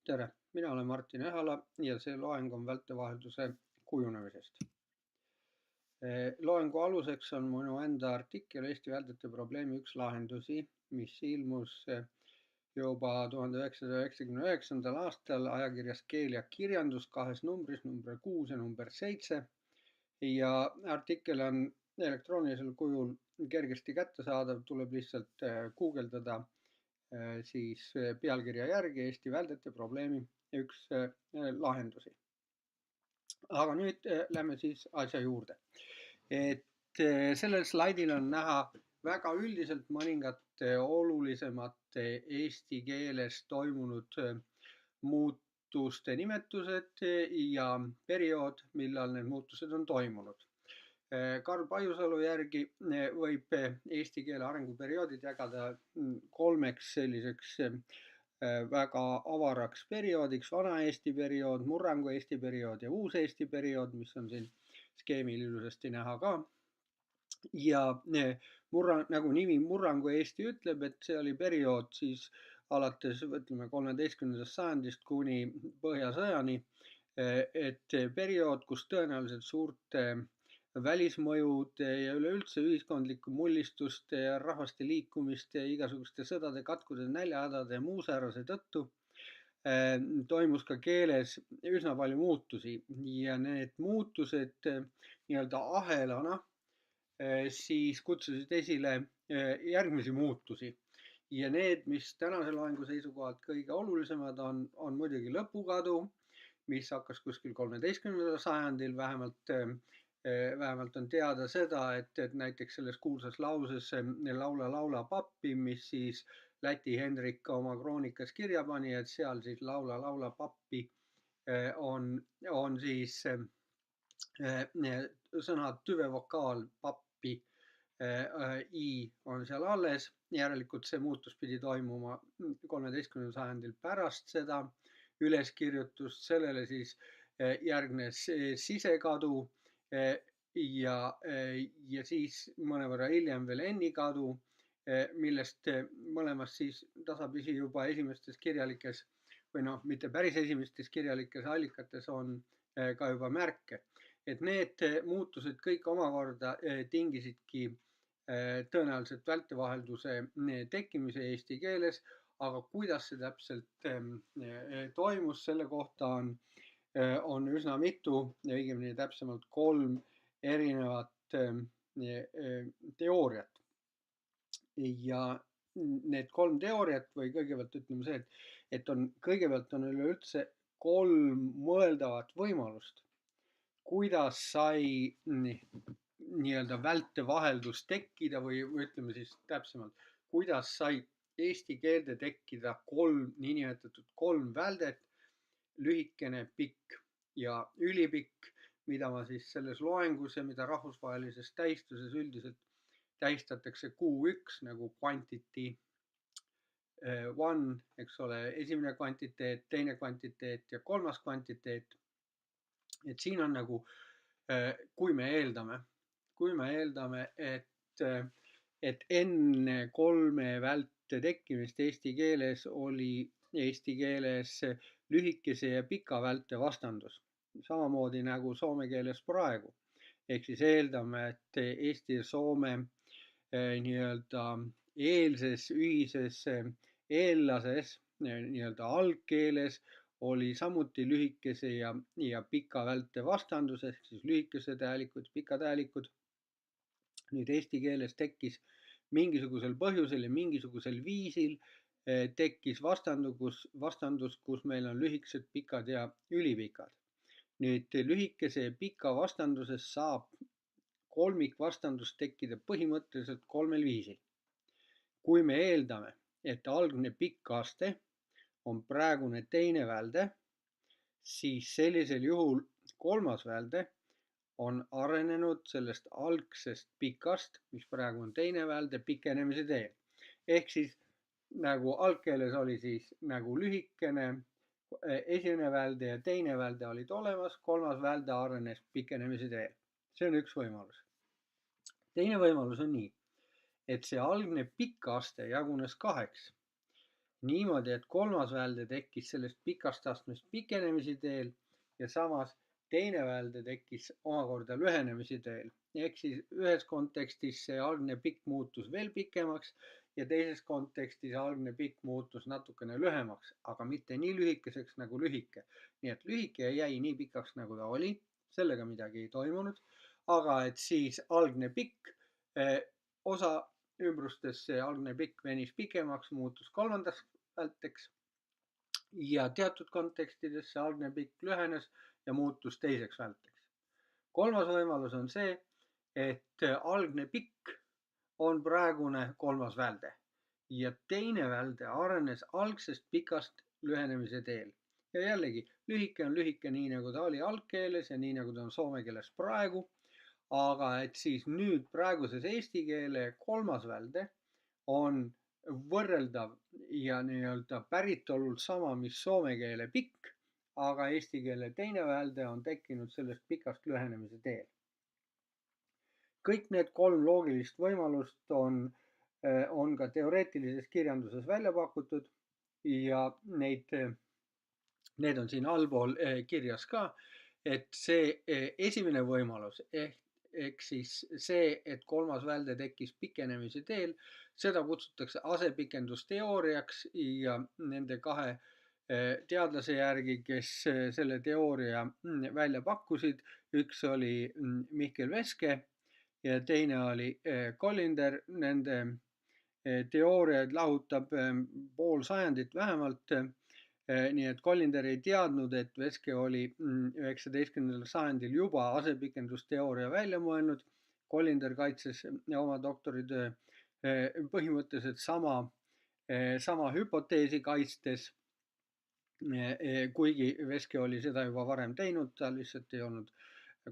Tere, mina olen Martin Ehala ja see loeng on vältevahelduse kujunemisest. Loengu aluseks on minu enda artikkel Eesti väldete probleemi üks lahendusi, mis ilmus juba 1999. aastal ajakirjas Keel ja kirjandus kahes numbris, number 6 ja number 7. Ja artikkel on elektroonilisel kujul kergesti kättesaadav, tuleb lihtsalt guugeldada siis pealkirja järgi Eesti väldete probleemi üks lahendusi. Aga nüüd lähme siis asja juurde. Et sellel slaidil on näha väga üldiselt mõningate olulisemate eesti keeles toimunud muutuste nimetused ja periood, millal need muutused on toimunud. Karl Pajusalu järgi võib eesti keele arenguperioodid jagada kolmeks selliseks väga avaraks perioodiks: vana-eesti periood, murrangu-eesti periood ja uus-eesti periood, mis on siin skeemil ilusasti näha ka. Ja nagu nimi murrangu-eesti ütleb, et see oli periood siis alates, ütleme, 13. sajandist kuni Põhjasõjani. Et periood, kus tõenäoliselt suurte välismõjude ja üleüldse ühiskondliku mullistuste ja rahvaste liikumiste ja igasuguste sõdade, katkude, näljahädade ja muu säärase tõttu toimus ka keeles üsna palju muutusi ja need muutused nii-öelda ahelana siis kutsusid esile järgmisi muutusi. Ja need, mis tänase loengu seisukohalt kõige olulisemad on muidugi lõpukadu, mis hakkas kuskil 13. sajandil, vähemalt on teada seda, et näiteks selles kuulsas lauses laula, laula pappi, mis siis Läti Hendrik oma kroonikas kirja pani, et seal siis laula, laula pappi on siis sõna tüvevokaal pappi, i on seal alles, järelikult see muutus pidi toimuma 13. sajandil pärast seda üleskirjutust, sellele siis järgnes sisekadu ja siis mõnevõrra hiljem veel ennikadu, millest mõlemast siis tasapisi juba esimestes kirjalikes või noh, mitte päris esimestes kirjalikes allikates on ka juba märke. Et need muutused kõik omakorda tingisidki tõenäoliselt vältevahelduse tekkimise eesti keeles, aga kuidas see täpselt toimus, selle kohta on üsna mitu, õigemini täpsemalt 3 erinevat teooriat. Ja need 3 teooriat või kõigepealt ütleme see, et kõigepealt on üleüldse 3 mõeldavat võimalust, kuidas sai nii-öelda vältevaheldus tekkida või ütleme siis täpsemalt, kuidas sai eesti keelde tekkida 3 niinimetatud 3 väldet: lühikene, pikk ja ülipikk, mida ma siis selles loengus ja mida rahvusvahelises tähistuses üldiselt tähistatakse Q1 nagu quantity 1, eks ole, esimene kvantiteet, teine kvantiteet ja kolmas kvantiteet. Et siin on nagu, kui me eeldame, et enne 3 välte tekkimist eesti keeles oli eesti keeles lühikese ja pika välte vastandus, samamoodi nagu soome keeles praegu. Ehk siis eeldame, et eesti ja soome nii-öelda eelses ühises eellases nii-öelda algkeeles oli samuti lühikese ja pika välte vastandus, ehk siis lühikesed häälikud, pikad häälikud. Nüüd eesti keeles tekkis mingisugusel põhjusel ja mingisugusel viisil tekkis vastandus, kus meil on lühikesed, pikad ja ülipikad. Nüüd lühikese ja pika vastanduses saab kolmikvastandus tekkida põhimõtteliselt 3 viisil. Kui me eeldame, et algne pikk aste on praegune teine välde, siis sellisel juhul kolmas välde on arenenud sellest algsest pikast, mis praegu on teine välde, pikenemise teel. Ehk siis nagu algkeeles oli siis nagu lühikene esimene välde ja teine välde olid olemas, kolmas välde arenes pikenemise teel. See on üks võimalus. Teine võimalus on nii, et see algne pikk aste jagunes 2 niimoodi, et kolmas välde tekkis sellest pikast astmest pikenemise teel ja samas teine välde tekkis omakorda lühenemise teel. Ehk siis ühes kontekstis see algne pikk muutus veel pikemaks ja teises kontekstis algne pikk muutus natukene lühemaks, aga mitte nii lühikeseks nagu lühike. Nii et lühike jäi nii pikaks, nagu ta oli, sellega midagi ei toimunud, aga et siis algne pikk osa ümbrustes see algne pikk venis pikemaks, muutus kolmandaks välteks ja teatud kontekstides see algne pikk lühenes ja muutus teiseks välteks. Kolmas võimalus on see, et algne pikk on praegune kolmas välde ja teine välde arenes algsest pikast lühenemise teel. Ja jällegi, lühike on lühike nii, nagu ta oli algkeeles ja nii, nagu ta on soome keeles praegu. Aga et siis nüüd praeguses eesti keele kolmas välde on võrreldav ja nii-öelda päritolult sama, mis soome keele pikk, aga eesti keele teine välde on tekkinud sellest pikast lühenemise teel. Kõik need kolm loogilist võimalust on ka teoreetilises kirjanduses välja pakutud ja need on siin allpool kirjas ka, et see esimene võimalus ehk siis see, et kolmas välde tekkis pikenemise teel, seda kutsutakse asepikendusteooriaks ja nende kahe teadlase järgi, kes selle teooria välja pakkusid, üks oli Mihkel Veske ja teine oli Collinder. Nende teooriaid lahutab pool sajandit vähemalt. Nii et Collinder ei teadnud, et Veske oli 19. sajandil juba asepikendusteooria välja mõelnud. Collinder kaitses oma doktoritöö põhimõtteliselt sama hüpoteesi kaitstes, kuigi Veske oli seda juba varem teinud, ta lihtsalt ei olnud,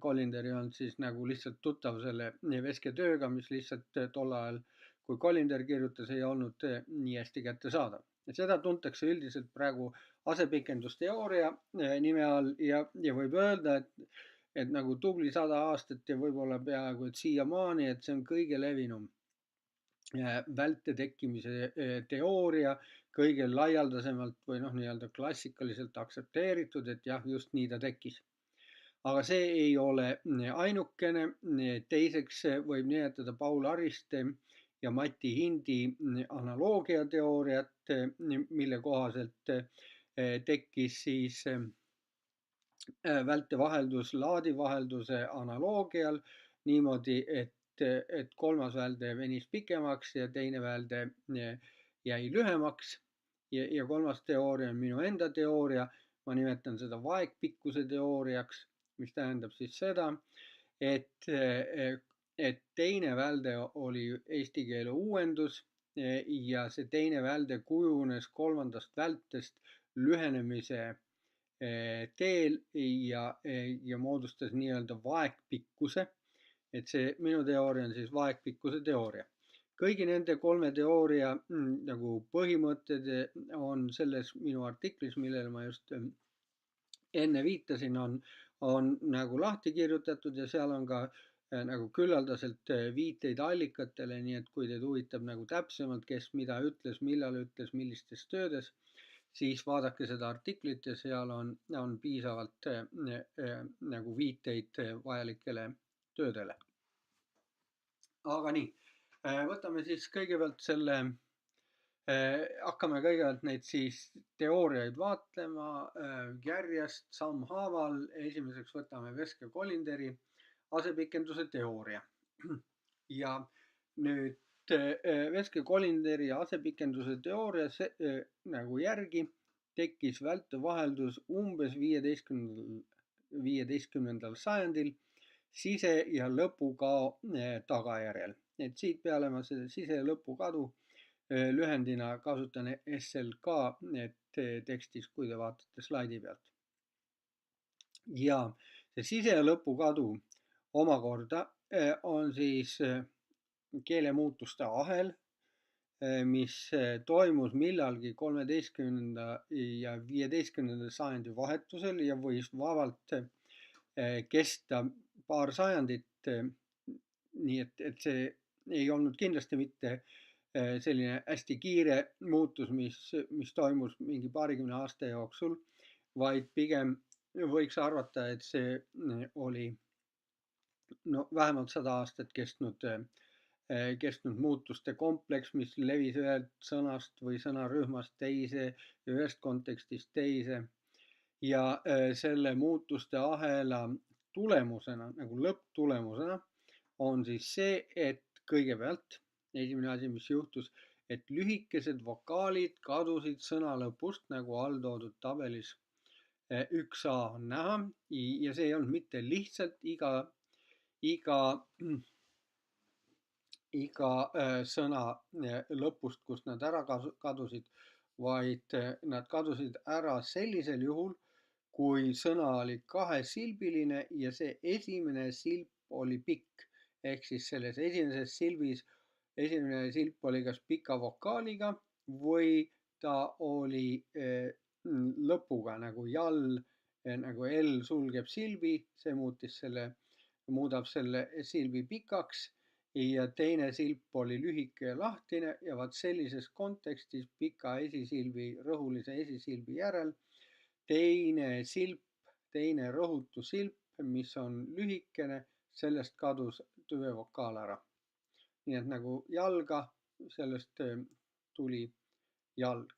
Collinder ei olnud siis nagu lihtsalt tuttav selle Veske tööga, mis lihtsalt tol ajal, kui Collinder kirjutas, ei olnud nii hästi kättesaadav. Seda tuntakse üldiselt praegu asepikendusteooria nime all ja võib öelda, et nagu tubli 100 aastat ja võib-olla peaaegu et siiamaani, et see on kõige levinum välte tekkimise teooria, kõige laialdasemalt või nii-öelda klassikaliselt aktsepteeritud, et jah, just nii ta tekkis. Aga see ei ole ainukene. Teiseks võib nimetada Paul Ariste ja Mati Hindi analoogiateooriat, mille kohaselt tekkis siis vältevaheldus laadivahelduse analoogial niimoodi, et kolmas välde venis pikemaks ja teine välde jäi lühemaks. Ja kolmas teooria on minu enda teooria. Ma nimetan seda vaegpikkuse teooriaks, mis tähendab siis seda, et teine välde oli eesti keele uuendus ja see teine välde kujunes kolmandast vältest lühenemise teel ja moodustas nii-öelda vaegpikkuse. Et see minu teooria on siis vaegpikkuse teooria. Kõigi nende kolme teooria nagu põhimõtted on selles minu artiklis, millele ma just enne viitasin, on nagu lahti kirjutatud ja seal on ka nagu küllaldaselt viiteid allikatele, nii et kui teid huvitab nagu täpsemalt, kes mida ütles, millal ütles, millistes töödes, siis vaadake seda artiklit ja seal on piisavalt nagu viiteid vajalikele töödele. Aga nii, võtame siis kõigepealt hakkame kõigepealt neid siis teooriaid vaatlema järjest sammhaaval. Esimeseks võtame Veske Collinderi asepikenduse teooria. Ja nüüd Veske Collinderi asepikenduse teooria nagu järgi tekkis vältevaheldus umbes 15. sajandil sise- ja lõpukao tagajärjel. Et siit peale ma selle sise- ja lõpukadu lühendina kasutan SLK tekstis, kui te vaatate slaidi pealt. Ja see sise- ja lõpukadu omakorda on siis keelemuutuste ahel, mis toimus millalgi 13. ja 15. sajandi vahetusel ja võis vabalt kesta paar sajandit. Nii et see ei olnud kindlasti mitte selline hästi kiire muutus, mis toimus mingi paarikümne aasta jooksul, vaid pigem võiks arvata, et see oli vähemalt 100 aastat kestnud muutuste kompleks, mis levis ühelt sõnast või sõnarühmast teise ja ühest kontekstist teise. Ja selle muutuste ahela tulemusena, nagu lõpptulemusena on siis see, et kõigepealt esimene asi, mis juhtus, et lühikesed vokaalid kadusid sõna lõpust, nagu all toodud tabelis 1a on näha, ja see ei olnud mitte lihtsalt iga sõna lõpust, kust nad ära kadusid, vaid nad kadusid ära sellisel juhul, kui sõna oli kahesilbiline ja see esimene silp oli pikk. Ehk siis selles esimeses silbis esimene silp oli kas pika vokaaliga või ta oli lõpuga nagu jall, nagu L sulgeb silbi, see muudab selle silbi pikaks ja teine silp oli lühike ja lahtine ja vaat sellises kontekstis pika esisilbi, rõhulise esisilbi järel teine silp, teine rõhutu silp, mis on lühikene, sellest kadus tüvevokaal ära. Nii et nagu jalga, sellest tuli jalg.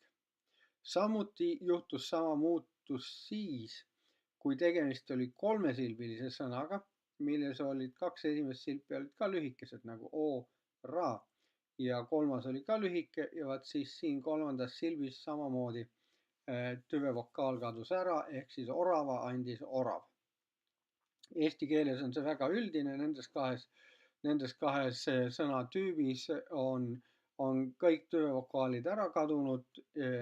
Samuti juhtus sama muutus siis, kui tegemist oli kolmesilbilise sõnaga, milles olid kaks esimest silpi olid ka lühikesed nagu o, ra ja kolmas oli ka lühike ja vaat siis siin kolmandas silbis samamoodi tüvevokaal kadus ära, ehk siis orava andis orav. Eesti keeles on see väga üldine, nendes kahes sõnatüübis on kõik tüvevokaalid ära kadunud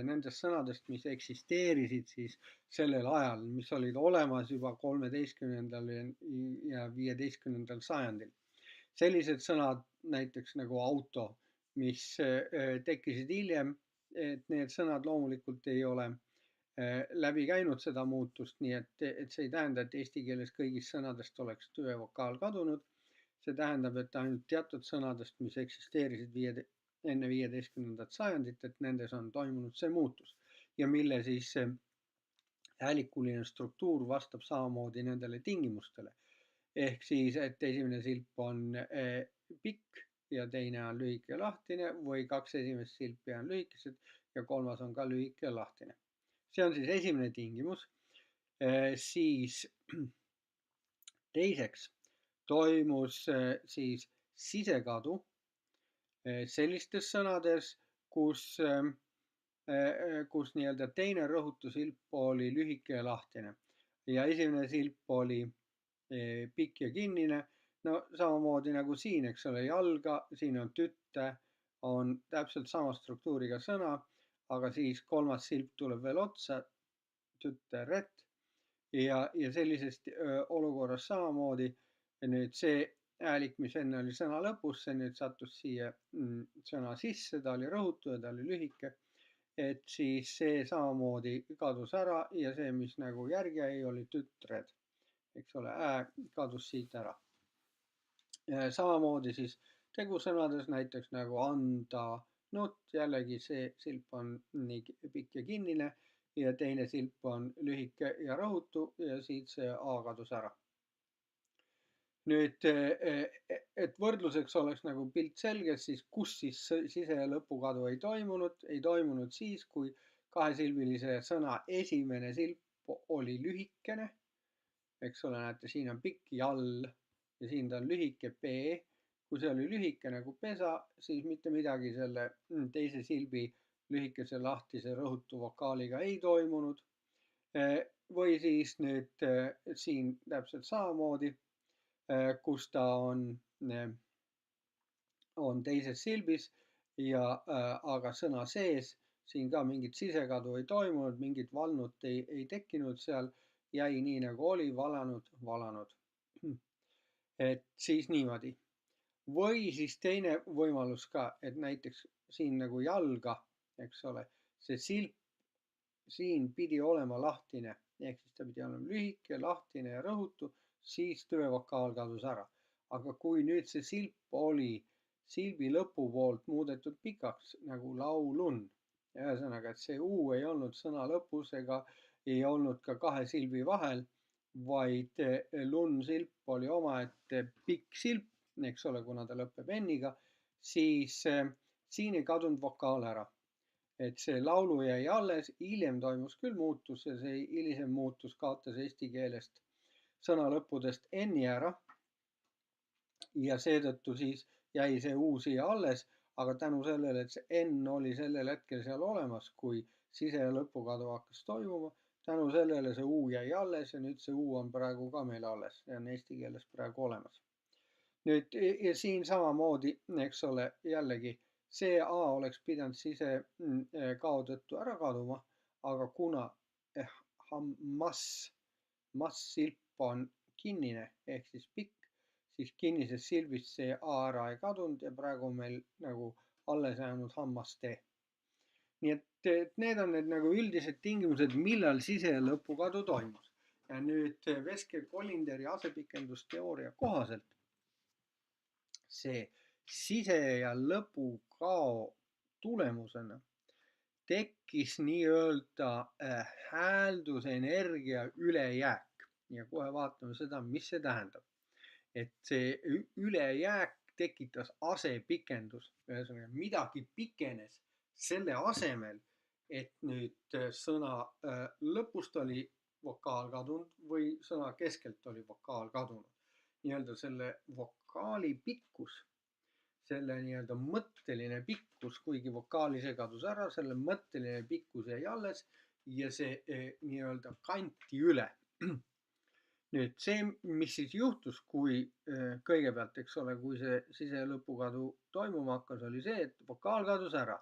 nendest sõnadest, mis eksisteerisid siis sellel ajal, mis olid olemas juba 13. ja 15. sajandil. Sellised sõnad näiteks nagu auto, mis tekkisid hiljem, et need sõnad loomulikult ei ole läbi käinud seda muutust, nii et see ei tähenda, et eesti keeles kõigist sõnadest oleks tüvevokaal kadunud. See tähendab, et ainult teatud sõnadest, mis eksisteerisid enne 15. sajandit, et nendes on toimunud see muutus ja mille siis häälikuline struktuur vastab samamoodi nendele tingimustele. Ehk siis, et esimene silp on pikk ja teine on lühike ja lahtine või kaks esimest silpi on lühikesed ja kolmas on ka lühike ja lahtine. See on siis esimene tingimus. Siis teiseks toimus siis sisekadu sellistes sõnades, kus nii-öelda teine rõhutusilp oli lühike ja lahtine ja esimene silp oli pikk ja kinnine. No samamoodi nagu siin, eks ole, jalga, siin on tütte, on täpselt sama struktuuriga sõna, aga siis kolmas silp tuleb veel otsa, tütteret ja sellisest olukorras samamoodi nüüd see häälik, mis enne oli sõna lõpus, see nüüd sattus siia sõna sisse, ta oli rõhutu ja ta oli lühike, et siis see samamoodi kadus ära ja see, mis nagu järgi jäi, oli tütred, eks ole, kadus siit ära. Samamoodi siis tegusõnades näiteks nagu anda, nutt, jällegi see silp on nii pikk ja kinnine ja teine silp on lühike ja rõhutu ja siit see A kadus ära. Nüüd, et võrdluseks oleks nagu pilt selge, siis kus siis sise- ja lõpukadu ei toimunud siis, kui kahesilbilise sõna esimene silp oli lühikene, eks ole, näete, siin on pikk jall ja siin ta on lühike P. Kui see oli lühike nagu pesa, siis mitte midagi selle teise silbi lühikese lahtise rõhutu vokaaliga ei toimunud. Või siis nüüd siin täpselt samamoodi, kus ta on teises silbis ja aga sõna sees, siin ka mingit sisekadu ei toimunud, mingit valnut ei tekkinud seal, jäi nii nagu oli, valanud. Et siis niimoodi. Või siis teine võimalus ka, et näiteks siin nagu jalga, eks ole, see silp siin pidi olema lahtine, ehk siis ta pidi olema lühike, lahtine ja rõhutu, siis tüvevokaal kadus ära. Aga kui nüüd see silp oli silbi lõpu poolt muudetud pikaks nagu laulun. Ühesõnaga, et see U ei olnud sõna lõpus ega ei olnud ka kahe silbi vahel, vaid lun silp oli omaette pikk silp, eks ole, kuna ta lõpeb N-iga, siis siin ei kadunud vokaal ära. Et see laulu jäi alles, hiljem toimus küll muutus ja see hilisem muutus kaotas eesti keelest sõna lõppudest N-i ära. Ja seetõttu siis jäi see U siia alles, aga tänu sellele, et see N oli sellel hetkel seal olemas, kui sise- ja lõpukadu hakkas toimuma, tänu sellele see U jäi alles ja nüüd see U on praegu ka meil alles, see on eesti keeles praegu olemas. Nüüd ja siin samamoodi, eks ole, jällegi see A oleks pidanud sise kao tõttu ära kaduma, aga kuna mass-silp on kinnine ehk siis pikk, siis kinnisest silbist see A ära ei kadunud ja praegu on meil nagu alles jäänud hammastee. Nii et need on need nagu üldised tingimused, millal sise- ja lõpukadu toimus. Ja nüüd Vesker-Kollinderi asepikestusteooria kohaselt see sise- ja lõpukao tulemusena tekkis nii-öelda hääldusenergia ülejääk ja kohe vaatame seda, mis see tähendab. Et see ülejääk tekitas asepikendust, ühesõnaga midagi pikenes selle asemel, et nüüd sõna lõpust oli vokaal kadunud või sõna keskelt oli vokaal kadunud. Nii-öelda selle vokaali pikkus, selle nii-öelda mõtteline pikkus, kuigi vokaal ise kadus ära, selle mõtteline pikkus jäi alles ja see nii-öelda kanti üle. Nüüd see, mis siis juhtus, kui kõigepealt, eks ole, kui see sise- ja lõpukadu toimuma hakkas, oli see, et vokaal kadus ära.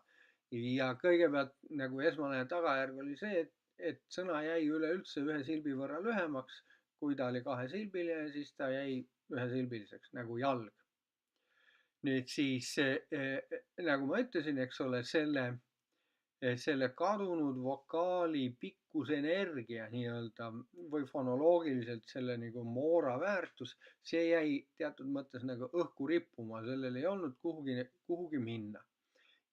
Ja kõigepealt nagu esmane tagajärg oli see, et sõna jäi üleüldse ühe silbi võrra lühemaks, kui ta oli kahesilbiline, siis ta jäi ühesilbiliseks nagu jalg. Nüüd siis nagu ma ütlesin, eks ole, selle kadunud vokaali pikkusenergia nii-öelda või fonoloogiliselt selle nagu moora väärtus, see jäi teatud mõttes nagu õhku rippuma, sellel ei olnud kuhugi minna.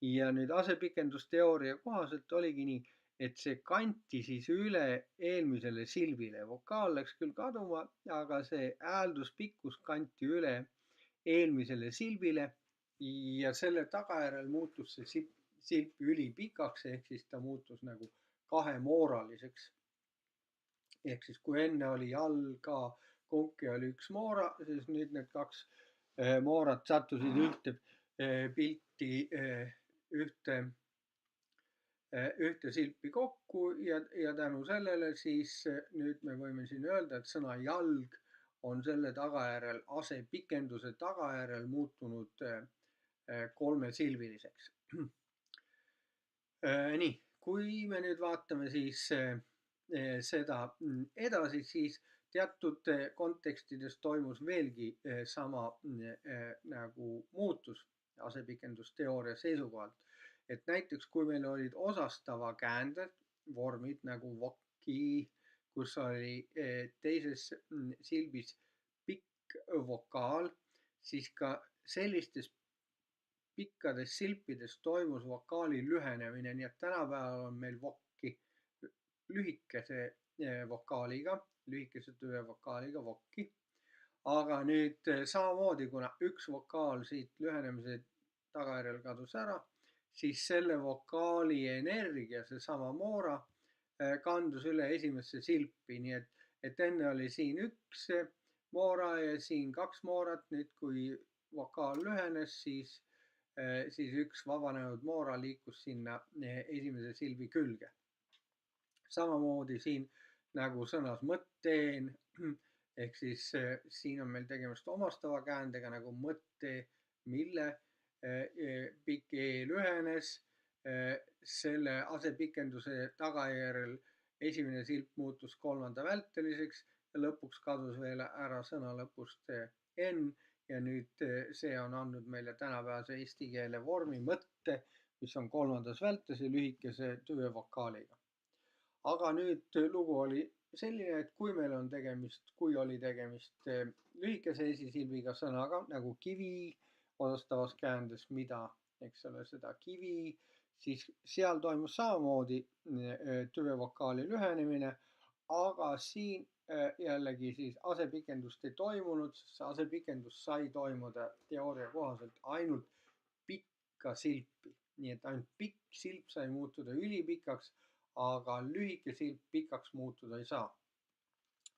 Ja nüüd asepikestusteooria kohaselt oligi nii, et see kanti siis üle eelmisele silbile. Vokaal läks küll kaduma, aga see häälduspikkus kanti üle eelmisele silbile ja selle tagajärjel muutus see silp ülipikaks ehk siis ta muutus nagu kahemooraliseks. Ehk siis kui enne oli jalg, ka konk ja oli üks moora, siis nüüd need kaks moorat sattusid ühte pilti, ühte silpi kokku ja tänu sellele siis nüüd me võime siin öelda, et sõna jalg on selle tagajärjel, asepikenduse tagajärjel muutunud kolmesilbiliseks. Nii, kui me nüüd vaatame siis seda edasi, siis teatud kontekstides toimus veelgi sama nagu muutus asepikestusteooria seisukohalt. Et näiteks kui meil olid osastava käände vormid nagu vokki, kus oli teises silbis pikk vokaal, siis ka sellistes pikkades silpides toimus vokaali lühenemine, nii et tänapäeval on meil vokki lühikese vokaaliga, lühikese tüvevokaaliga vokki. Aga nüüd samamoodi, kuna üks vokaal siit lühenemise tagajärjel kadus ära, siis selle vokaali energia, seesama moora, kandus üle esimesse silpi, nii et enne oli siin üks moora ja siin kaks moorat, nüüd kui vokaal lühenes, siis üks vabanenud moora liikus sinna esimese silbi külge. Samamoodi siin nagu sõnas mõtteen, ehk siis siin on meil tegemist omastava käändega nagu mõtte, mille pikk E lühenes, selle asepikenduse tagajärjel esimene silp muutus kolmanda välteliseks ja lõpuks kadus veel ära sõna lõpust N ja nüüd see on andnud meile tänapäevase eesti keele vormi mõtte, mis on kolmandas vältes ja lühikese tüvevokaaliga. Aga nüüd lugu oli selline, et kui oli tegemist lühikese esisilbiga sõnaga nagu kivi osastavas käändes mida, eks ole, seda kivi, siis seal toimus samamoodi tüvevokaali lühenemine, aga siin jällegi siis asepikendust ei toimunud, sest see asepikendus sai toimuda teooria kohaselt ainult pikka silpi. Nii et ainult pikk silp sai muutuda ülipikaks, aga lühike silp pikaks muutuda ei saa.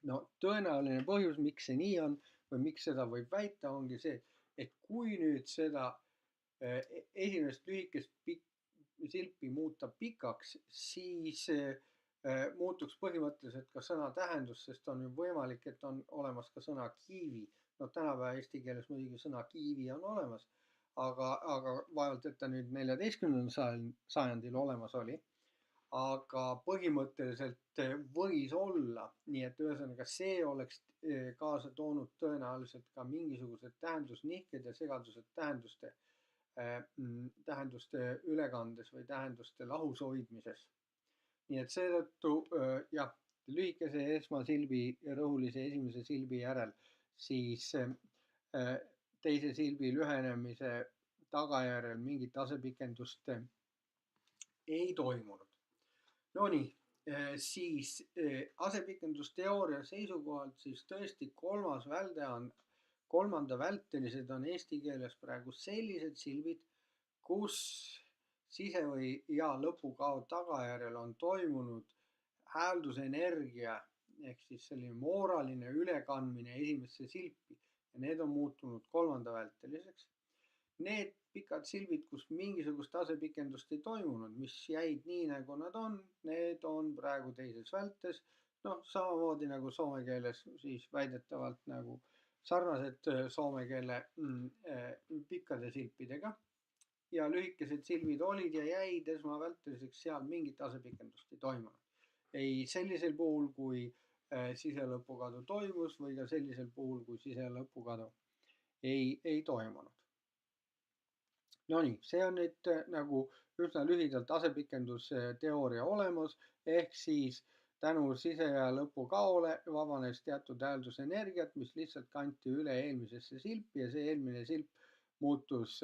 No tõenäoline põhjus, miks see nii on või miks seda võib väita, ongi see, et kui nüüd seda esimest lühikest silpi muuta pikaks, siis muutuks põhimõtteliselt ka sõna tähendus, sest on ju võimalik, et on olemas ka sõna kiivi. No tänapäeva eesti keeles muidugi sõna kiivi on olemas, aga vaevalt, et ta nüüd 14. sajandil olemas oli. Aga põhimõtteliselt võis olla, nii et ühesõnaga see oleks kaasa toonud tõenäoliselt ka mingisugused tähendusnihked ja segadused tähenduste ülekandes või tähenduste lahus hoidmises. Nii et seetõttu jah, lühikese esmasilbi rõhulise esimese silbi järel siis teise silbi lühenemise tagajärjel mingit asepikendust ei toimunud. Nonii, siis asepikendusteooria seisukohalt siis tõesti kolmas välde on, kolmanda vältelised on eesti keeles praegu sellised silbid, kus sise- või ja lõpukao tagajärjel on toimunud hääldusenergia ehk siis selline mooraline ülekandmine esimesse silpi ja need on muutunud kolmanda välteliseks. Need pikad silbid, kus mingisugust asepikendust ei toimunud, mis jäid nii, nagu nad on, need on praegu teises vältes. Noh, samamoodi nagu soome keeles siis väidetavalt nagu sarnased soome keele pikkade silpidega. Ja lühikesed silbid olid ja jäid esmavälteliseks, seal mingit asepikendust ei toimunud. Ei sellisel puhul, kui siselõpukadu toimus või ka sellisel puhul, kui siselõpukadu ei toimunud. Nonii, see on nüüd nagu üsna lühidalt asepikendusteooria olemus, ehk siis tänu sise- ja lõpukaole vabanes teatud hääldusenergiat, mis lihtsalt kanti üle eelmisesse silpi ja see eelmine silp muutus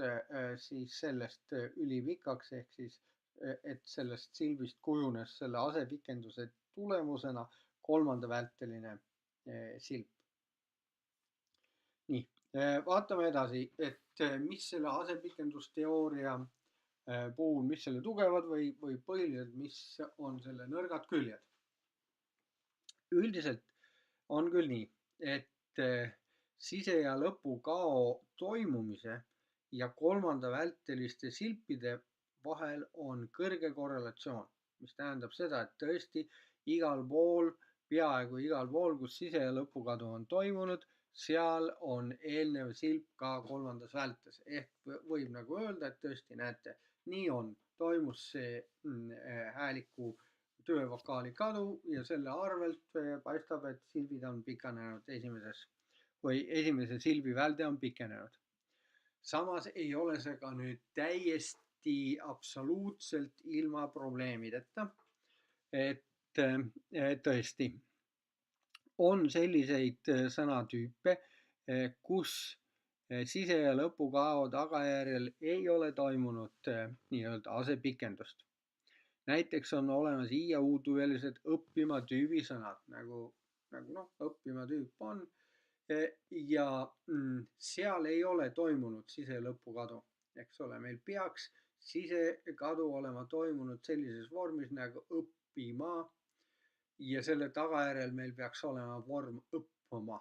siis sellest ülipikaks, ehk siis et sellest silbist kujunes selle asepikenduse tulemusena kolmanda välteline silp. Nii, vaatame edasi, et mis selle asepikendusteooria puhul, mis selle tugevad või põhiliselt, mis on selle nõrgad küljed. Üldiselt on küll nii, et sise- ja lõpukao toimumise ja kolmanda välteliste silpide vahel on kõrge korrelatsioon, mis tähendab seda, et tõesti igal pool, peaaegu igal pool, kus sise- ja lõpukadu on toimunud, seal on eelnev silp ka kolmandas vältes, ehk võib nagu öelda, et tõesti näete, nii on, toimus see hääliku tüvevokaali kadu ja selle arvelt paistab, et silbid on pikanenud esimeses või esimese silbi välde on pikenenud. Samas ei ole see ka nüüd täiesti absoluutselt ilma probleemideta, et tõesti on selliseid sõnatüüpe, kus sise- ja lõpukao tagajärjel ei ole toimunud nii-öelda asepikendust. Näiteks on olemas i ja u tüvelised õppima tüübi sõnad, nagu õppima tüüp on ja seal ei ole toimunud sise- ja lõpukadu, eks ole, meil peaks sisekadu olema toimunud sellises vormis nagu õppima ja selle tagajärjel meil peaks olema vorm õppima.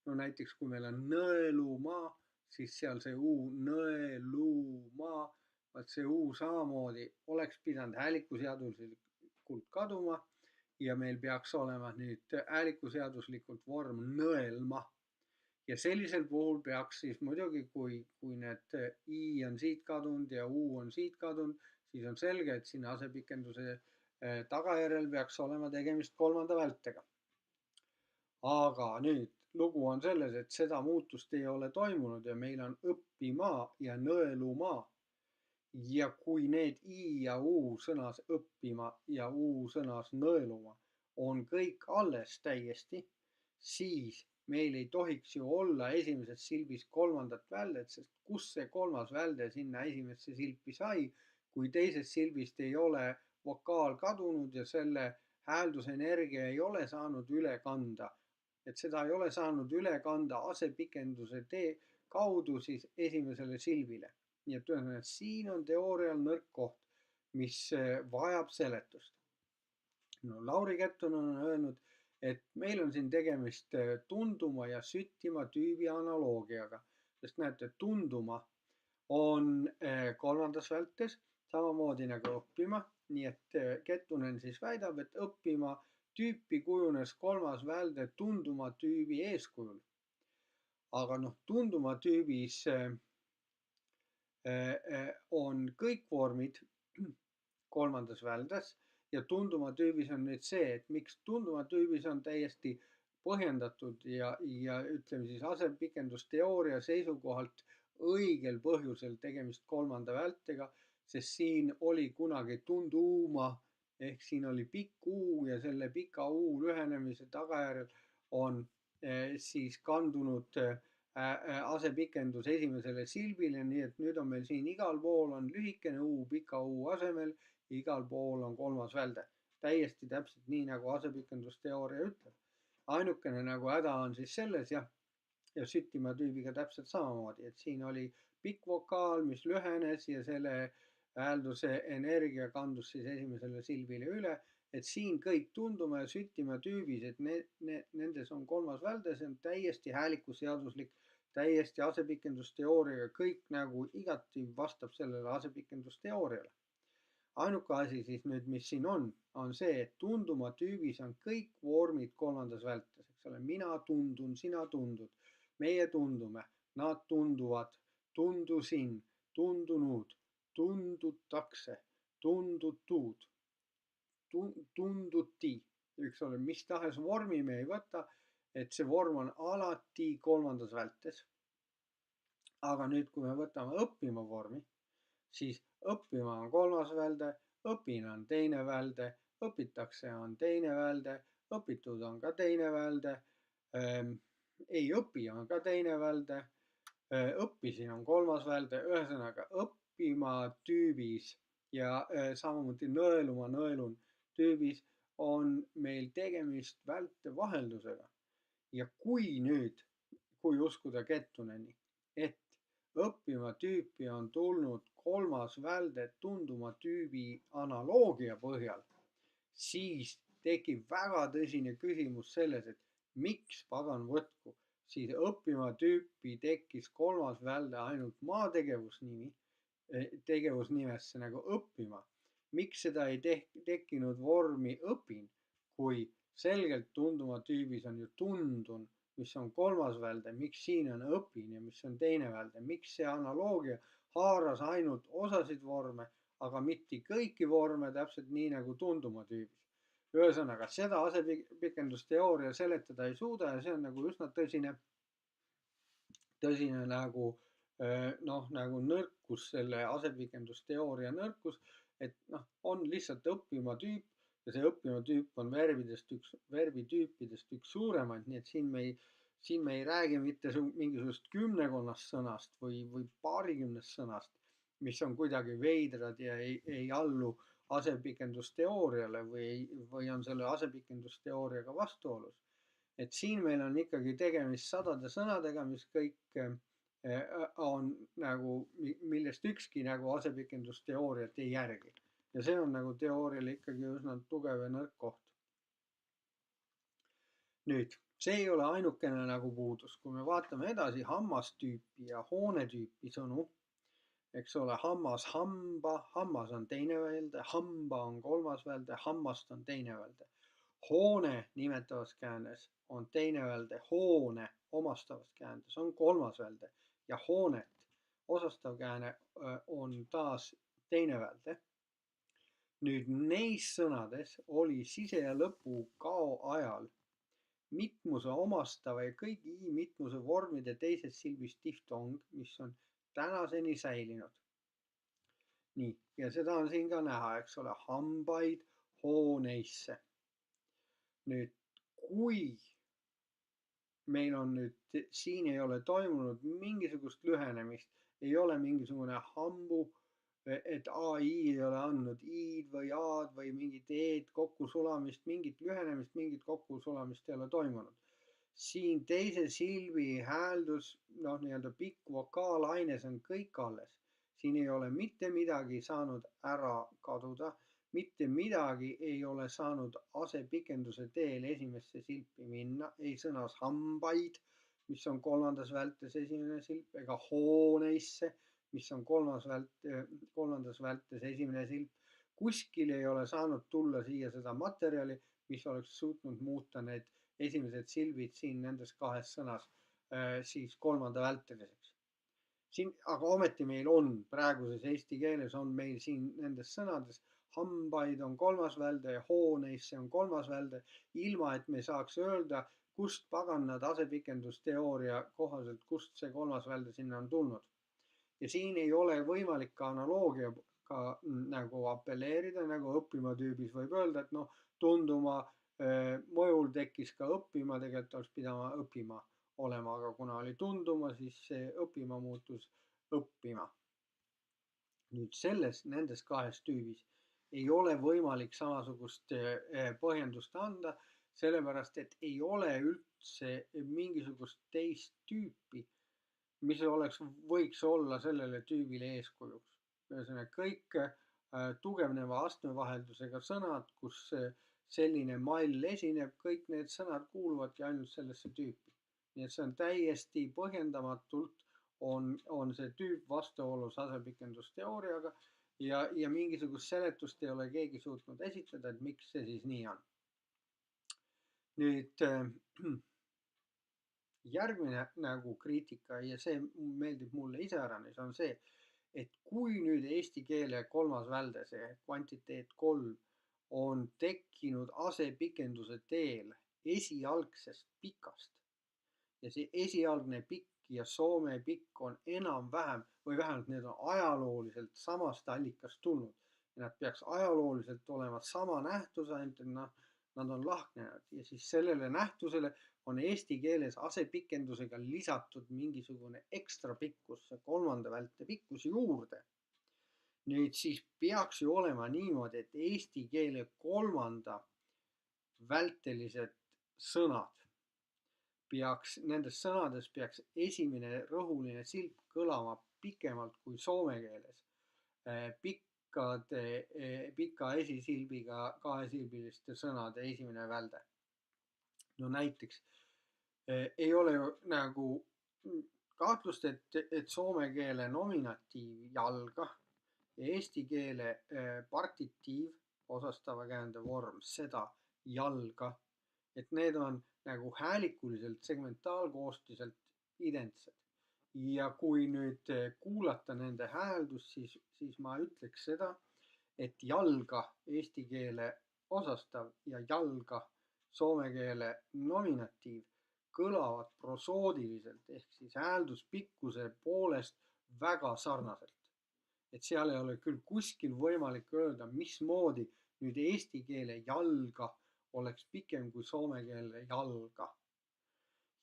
No näiteks kui meil on nõelumaa, siis seal see u nõelumaa, vaat see u samamoodi oleks pidanud häälikuseaduslikult kaduma ja meil peaks olema nüüd häälikuseaduslikult vorm nõelma. Ja sellisel puhul peaks siis muidugi, kui need i on siit kadunud ja u on siit kadunud, siis on selge, et siin asepikenduse tagajärjel peaks olema tegemist kolmanda vältega. Aga nüüd lugu on selles, et seda muutust ei ole toimunud ja meil on õppimaa ja nõelumaa. Ja kui need i ja u sõnas õppima ja u sõnas nõeluma on kõik alles täiesti, siis meil ei tohiks ju olla esimeses silbis kolmandat väldet, sest kus see kolmas välde sinna esimesse silpi sai, kui teisest silbist ei ole vokaal kadunud ja selle hääldusenergia ei ole saanud üle kanda. Et seda ei ole saanud üle kanda asepikenduse tee kaudu siis esimesele silbile. Nii et ühesõnaga, siin on teoorial nõrk koht, mis vajab seletust. No, Lauri Kettunen on öelnud, et meil on siin tegemist tunduma ja süttima tüübi analoogiaga, sest näete, tunduma on kolmandas vältes, samamoodi nagu õppima, nii et Kettunen siis väidab, et õppima tüüpi kujunes kolmas välde tunduma tüübi eeskujul. Aga noh, tunduma tüübis on kõik vormid kolmandas väldes ja tunduma tüübis on nüüd see, et miks tunduma tüübis on täiesti põhjendatud ja ütleme siis asepikedusteooria seisukohalt õigel põhjusel tegemist kolmanda vältega, sest siin oli kunagi tunduma ehk siin oli pikk U ja selle pika U lühenemise tagajärjel on siis kandunud asepikendus esimesele silbile, nii et nüüd on meil siin igal pool on lühikene U pika U asemel, igal pool on kolmas välde. Täiesti täpselt nii, nagu asepikedusteooria ütleb. Ainukene nagu häda on siis selles ja süttima tüübiga täpselt samamoodi, et siin oli pikk vokaal, mis lühenes ja selle häälduse energia kandus siis esimesele silbile üle, et siin kõik tunduma ja süttima tüübis, et nendes on kolmas välde, see on täiesti häälikuseaduslik, täiesti asepikedusteooriaga, kõik nagu igati vastab sellele asepikedusteooriale. Ainuke asi siis nüüd, mis siin on see, et tunduma tüübis on kõik vormid kolmandas vältes, eks ole, mina tundun, sina tundud, meie tundume, nad tunduvad, tundusin, tundunud, tundutakse, tundutud, tunduti, üks ole, mis tahes vormi me ei võta, et see vorm on alati kolmandas vältes. Aga nüüd, kui me võtame õppima vormi, siis õppima on kolmas välde, õpin on teine välde, õpitakse on teine välde, õpitud on ka teine välde, ei õpi on ka teine välde, õppisin on kolmas välde, ühesõnaga õppima tüübis ja samamoodi nõeluma, nõelun tüübis on meil tegemist vältevaheldusega. Ja kui nüüd, kui uskuda Kettuneni, et õppima tüüpi on tulnud kolmas välde tunduma tüübi analoogia põhjal, siis tekib väga tõsine küsimus selles, et miks pagan võtku, siis õppima tüüpi tekkis kolmas välde ainult maa tegevusnimesse nagu õppima. Miks seda ei tekkinud vormi õpin, kui selgelt tunduma tüübis on ju tundun, mis on kolmas välde, miks siin on õpin ja mis on teine välde, miks see analoogia haaras ainult osasid vorme, aga mitte kõiki vorme, täpselt nii nagu tunduma tüübis. Ühesõnaga, seda asepikedusteooria seletada ei suuda ja see on nagu üsna tõsine nagu nagu nõrkus, selle asepikedusteooria nõrkus, et on lihtsalt õppima tüüp ja see õppima tüüp on verbitüüpidest üks suuremaid, nii et siin me ei räägi mitte mingisugust kümnekonnast sõnast või paarikümnest sõnast, mis on kuidagi veidrad ja ei allu asepikedusteooriale või on selle asepikedusteooriaga vastuolus. Et siin meil on ikkagi tegemist sadade sõnadega, mis kõik on nagu, millest ükski nagu asepikedusteooriat ei järgi. Ja see on nagu teooriale ikkagi üsna tugev ja nõrk koht. Nüüd, see ei ole ainukene nagu puudus. Kui me vaatame edasi hammastüüpi ja hoonetüüpi sõnu, eks ole, hammas, hamba, hammas on teine välde, hamba on kolmas välde, hammast on teine välde. Hoone nimetavas käändes on teine välde, hoone omastavas käändes on kolmas välde ja hoonet osastav kääne on taas teine välde. Nüüd neis sõnades oli sise- ja lõpu kao ajal mitmuse omastava ja kõigi mitmuse vormide teises silbis diftong, mis on tänaseni säilinud. Nii, ja seda on siin ka näha, eks ole, hambaid hooneisse. Nüüd, kui meil on nüüd, siin ei ole toimunud mingisugust lühenemist, ei ole mingisugune hambu, et ai ei ole andnud i-d või a-d või mingit e-d kokkusulamist, mingit lühenemist, mingit kokkusulamist ei ole toimunud. Siin teise silbi hääldus, noh, nii-öelda pikk vokaalaine, see on kõik alles. Siin ei ole mitte midagi saanud ära kaduda, mitte midagi ei ole saanud asepikenduse teel esimesse silpi minna, ei sõnas hambaid, mis on kolmandas vältes esimene silp, ega hooneisse, mis on kolmandas vältes esimene silp. Kuskil ei ole saanud tulla siia seda materjali, mis oleks suutnud muuta need esimesed silbid siin nendes kahes sõnas siis kolmanda välteliseks. Siin, aga ometi meil on praeguses eesti keeles on meil siin nendes sõnades hambaid on kolmas välde ja hooneisse on kolmas välde, ilma et me saaks öelda, kust pagannad asepikendusteooria kohaselt, kust see kolmas välde sinna on tulnud. Ja siin ei ole võimalik ka analoogiaga nagu apelleerida, nagu õppima tüübis võib öelda, et noh, tunduma mõjul tekkis ka õppima, tegelikult oleks pidama õppima olema, aga kuna oli tunduma, siis see õppima muutus õppima. Nüüd nendes kahes tüübis ei ole võimalik samasugust põhjendust anda, sellepärast et ei ole üldse mingisugust teist tüüpi, mis võiks olla sellele tüübile eeskujuks. Ühesõnaga kõik tugevneva astmevaheldusega sõnad, kus selline mall esineb, kõik need sõnad kuuluvadki ainult sellesse tüüpi. Nii et see on täiesti põhjendamatult on see tüüp vastuolus asepikendusteooriaga ja mingisugust seletust ei ole keegi suutnud esitada, et miks see siis nii on. Nüüd järgmine nagu kriitika ja see meeldib mulle iseäranis on see, et kui nüüd eesti keele kolmas välde, see kvantiteet 3 on tekkinud asepikenduse teel esialgsest pikast ja see esialgne pikk ja soome pikk on enam-vähem või vähemalt need on ajalooliselt samast allikast tulnud ja nad peaks ajalooliselt olema sama nähtus, ainult et nad on lahknenud ja siis sellele nähtusele on eesti keeles asepikendusega lisatud mingisugune ekstra pikkus, kolmanda välte pikkus juurde. Nüüd siis peaks ju olema niimoodi, et eesti keele kolmanda vältelised sõnad nendes sõnades peaks esimene rõhuline silp kõlama pikemalt kui soome keeles. Pika esisilbiga kahesilbiliste sõnade esimene välde. No näiteks ei ole ju nagu kahtlust, et soome keele nominatiiv jalga ja eesti keele partitiiv, osastava käände vorm, seda jalga, et need on nagu häälikuliselt segmentaalkoostiselt identsed. Ja kui nüüd kuulata nende hääldust, siis ma ütleks seda, et jalga eesti keele osastav ja jalga soome keele nominatiiv kõlavad prosoodiliselt ehk siis häälduspikkuse poolest väga sarnaselt. Et seal ei ole küll kuskil võimalik öelda, mismoodi nüüd eesti keele jalga oleks pikem kui soome keele jalga.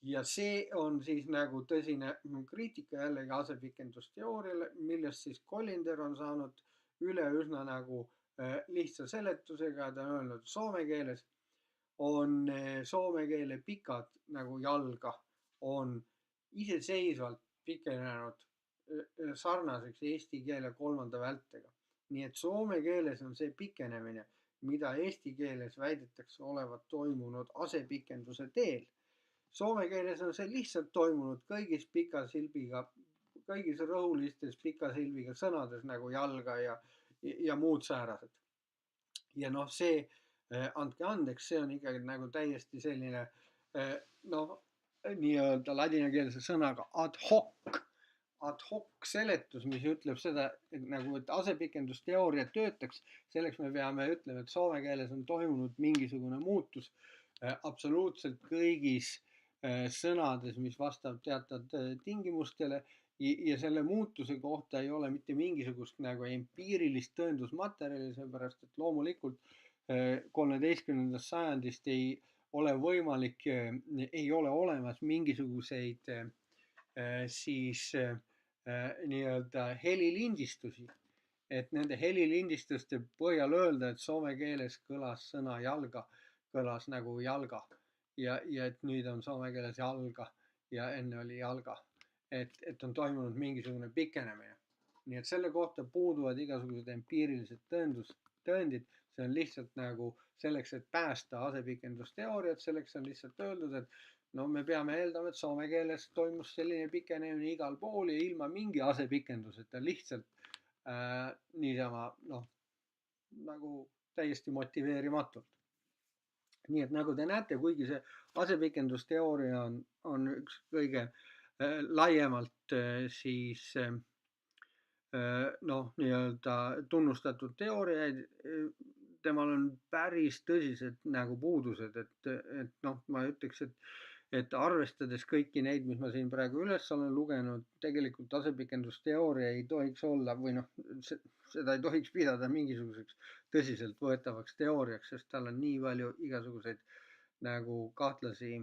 Ja see on siis nagu tõsine kriitika jällegi asepikendusteooriale, millest siis Collinder on saanud üle üsna nagu lihtsa seletusega, ta on öelnud soome keeles on soome keele pikad nagu jalga on iseseisvalt pikenenud sarnaseks eesti keele kolmanda vältega. Nii et soome keeles on see pikenemine, mida eesti keeles väidetakse olevat toimunud asepikenduse teel. Soome keeles on see lihtsalt toimunud kõigis pika silbiga, kõigis rõhulistes pika silbiga sõnades nagu jalga ja muud säärased. Ja noh, see, andke andeks, see on ikkagi nagu täiesti selline noh, nii-öelda ladinakeelse sõnaga ad hoc seletus, mis ütleb seda, et nagu, et asepikendusteooria töötaks, selleks me peame ütlema, et soome keeles on toimunud mingisugune muutus absoluutselt kõigis sõnades, mis vastab teatud tingimustele ja selle muutuse kohta ei ole mitte mingisugust nagu empiirilist tõendusmaterjali, seepärast et loomulikult 13. sajandist ole võimalik, ei ole olemas mingisuguseid siis nii-öelda helilindistusi, et nende helilindistuste põhjal öelda, et soome keeles kõlas sõna jalga, kõlas nagu jalga ja et nüüd on soome keeles jalga ja enne oli jalga, et on toimunud mingisugune pikenemine. nii et selle kohta puuduvad igasugused empiirilised tõendid, see on lihtsalt nagu selleks, et päästa asepikendusteooriat, selleks on lihtsalt öeldud, et no me peame eeldama, et soome keeles toimus selline pikenemine igal pool ja ilma mingi asepikenduseta, lihtsalt niisama noh, nagu täiesti motiveerimatult. nii et nagu te näete, kuigi see asepikendusteooria on üks kõige laiemalt siis noh, nii-öelda tunnustatud teooriaid, temal on päris tõsised nagu puudused, et noh, ma ütleks, et arvestades kõiki neid, mis ma siin praegu üles olen lugenud, tegelikult asepikendusteooria ei tohiks olla või noh, seda ei tohiks pidada mingisuguseks tõsiseltvõetavaks teooriaks, sest tal on nii palju igasuguseid nagu kahtlasi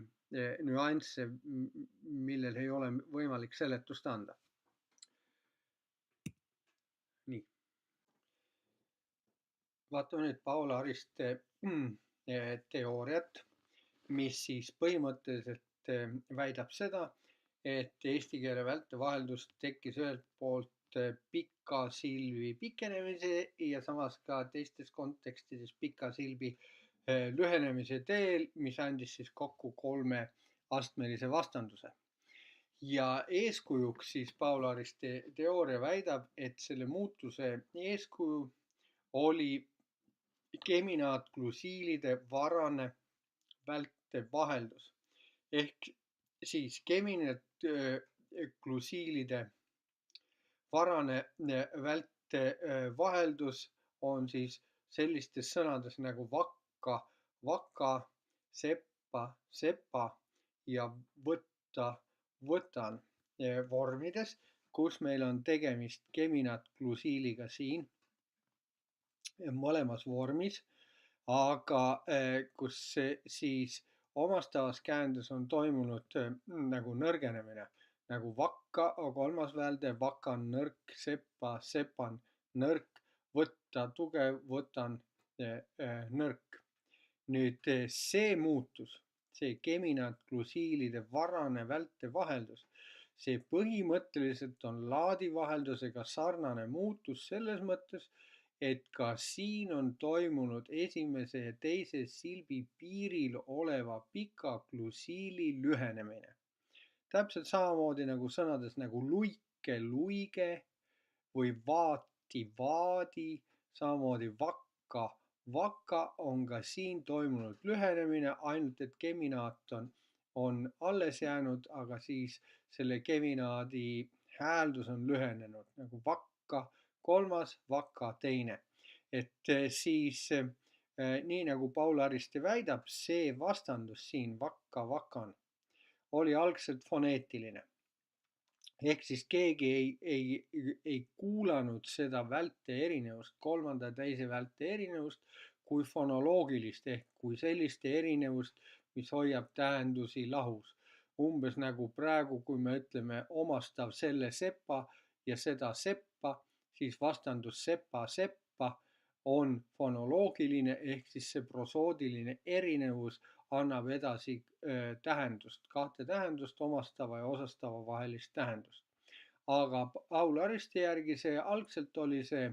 nüansse, millel ei ole võimalik seletust anda. nii. vaatame nüüd Paul Ariste teooriat, mis siis põhimõtteliselt väidab seda, et eesti keele vältevaheldus tekkis ühelt poolt pika silbi pikenemise ja samas ka teistes kontekstides pika silbi lühenemise teel, mis andis siis kokku 3-astmelise vastanduse. ja eeskujuks siis Paul Ariste teooria väidab, et selle muutuse eeskuju oli geminaat-glusiilide varane vältevaheldus ehk siis geminaat-glusiilide varane vältevaheldus on siis sellistes sõnades nagu vakka, vaka, seppa, sepa ja võtta, võtan vormides, kus meil on tegemist geminaat-glusiiliga siin mõlemas vormis, aga kus siis omastavas käändes on toimunud nagu nõrgenemine, nagu vakka, kolmas välde, vakan nõrk, seppa, sepan nõrk, võtta tugev, võtan nõrk. nüüd see muutus, see geminaat-glusiilide varane vältevaheldus, see põhimõtteliselt on laadivaheldusega sarnane muutus selles mõttes, et ka siin on toimunud esimese ja teise silbi piiril oleva pika glusiili lühenemine. täpselt samamoodi nagu sõnades nagu luike, luige või vaati, vaadi, samamoodi vakka, vaka on ka siin toimunud lühenemine, ainult et geminaat on alles jäänud, aga siis selle geminaadi hääldus on lühenenud nagu vakka kolmas, vaka teine. et siis nii nagu Paul Ariste väidab, see vastandus siin vakka, vakan oli algselt foneetiline. ehk siis keegi ei kuulanud seda välte erinevust, kolmanda ja teise välte erinevust kui fonoloogilist ehk kui sellist erinevust, mis hoiab tähendusi lahus. umbes nagu praegu, kui me ütleme omastav selle sepa ja seda seppa, siis vastandus sepa, seppa on fonoloogiline ehk siis see prosoodiline erinevus annab edasi tähendust, kahte tähendust, omastava ja osastava vahelist tähendust. aga Paul Ariste järgi see algselt oli see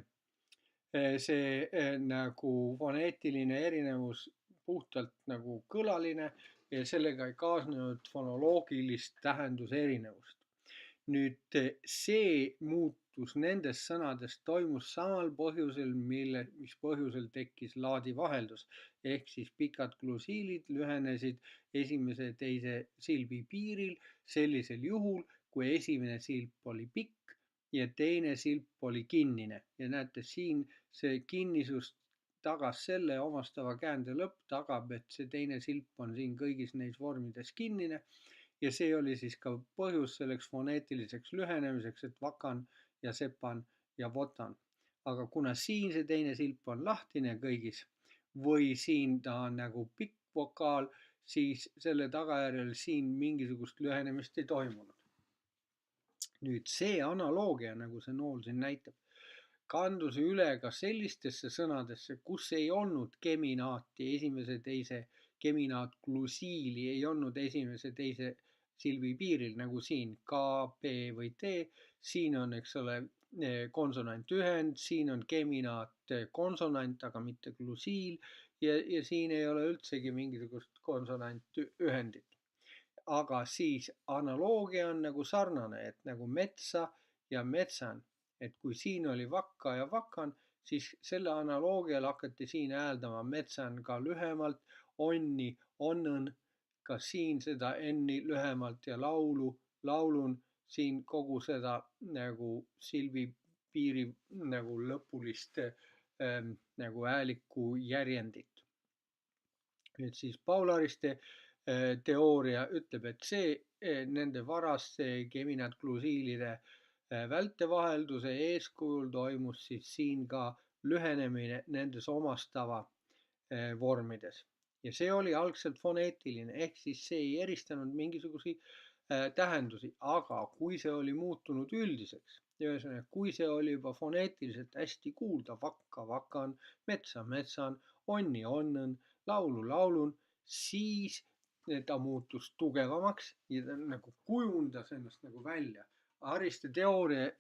nagu foneetiline erinevus puhtalt nagu kõlaline ja sellega ei kaasnenud fonoloogilist tähenduse erinevust. nüüd see muutus nendes sõnades toimus samal põhjusel, mis põhjusel tekkis laadivaheldus ehk siis pikad glusiilid lühenesid esimese ja teise silbi piiril sellisel juhul, kui esimene silp oli pikk ja teine silp oli kinnine. ja näete siin see kinnisus tagas selle omastava käände lõpp tagab, et see teine silp on siin kõigis neis vormides kinnine. ja see oli siis ka põhjus selleks foneetiliseks lühenemiseks, et vakan ja sepan ja votan. aga kuna siin see teine silp on lahtine kõigis või siin ta on nagu pikk vokaal, siis selle tagajärjel siin mingisugust lühenemist ei toimunud. Nüüd see analoogia, nagu see nool siin näitab, kandus üle ka sellistesse sõnadesse, kus ei olnud geminaati, esimese, teise geminaatklusiili ei olnud esimese, teise silbi piiril, nagu siin K, P või T. Siin on, eks ole, konsonantühend, siin on geminaat konsonant, aga mitte klusiil ja siin ei ole üldsegi mingisugust konsonantühendit. Aga siis analoogia on nagu sarnane, et nagu metsa ja metsan, et kui siin oli vakka ja vakan, siis selle analoogial hakati siin hääldama metsan ka lühemalt, onni, onnõn, ka siin seda n-i lühemalt ja laulu, laulun, siin kogu seda nagu silbi piiri nagu lõpulist nagu hääliku järjendit. Nüüd siis Paul Ariste teooria ütleb, et see nende varaste geminaatklusiilide vältevahelduse eeskujul toimus siis siin ka lühenemine nendes omastava vormides. Ja see oli algselt foneetiline, ehk siis see ei eristanud mingisuguseid tähendusi, aga kui see oli muutunud üldiseks, ühesõnaga, kui see oli juba foneetiliselt hästi kuulda, vakka, vakan, metsa, metsan, onni, onnõn, laulu, laulun, siis ta muutus tugevamaks ja ta nagu kujundas ennast nagu välja. Ariste teooria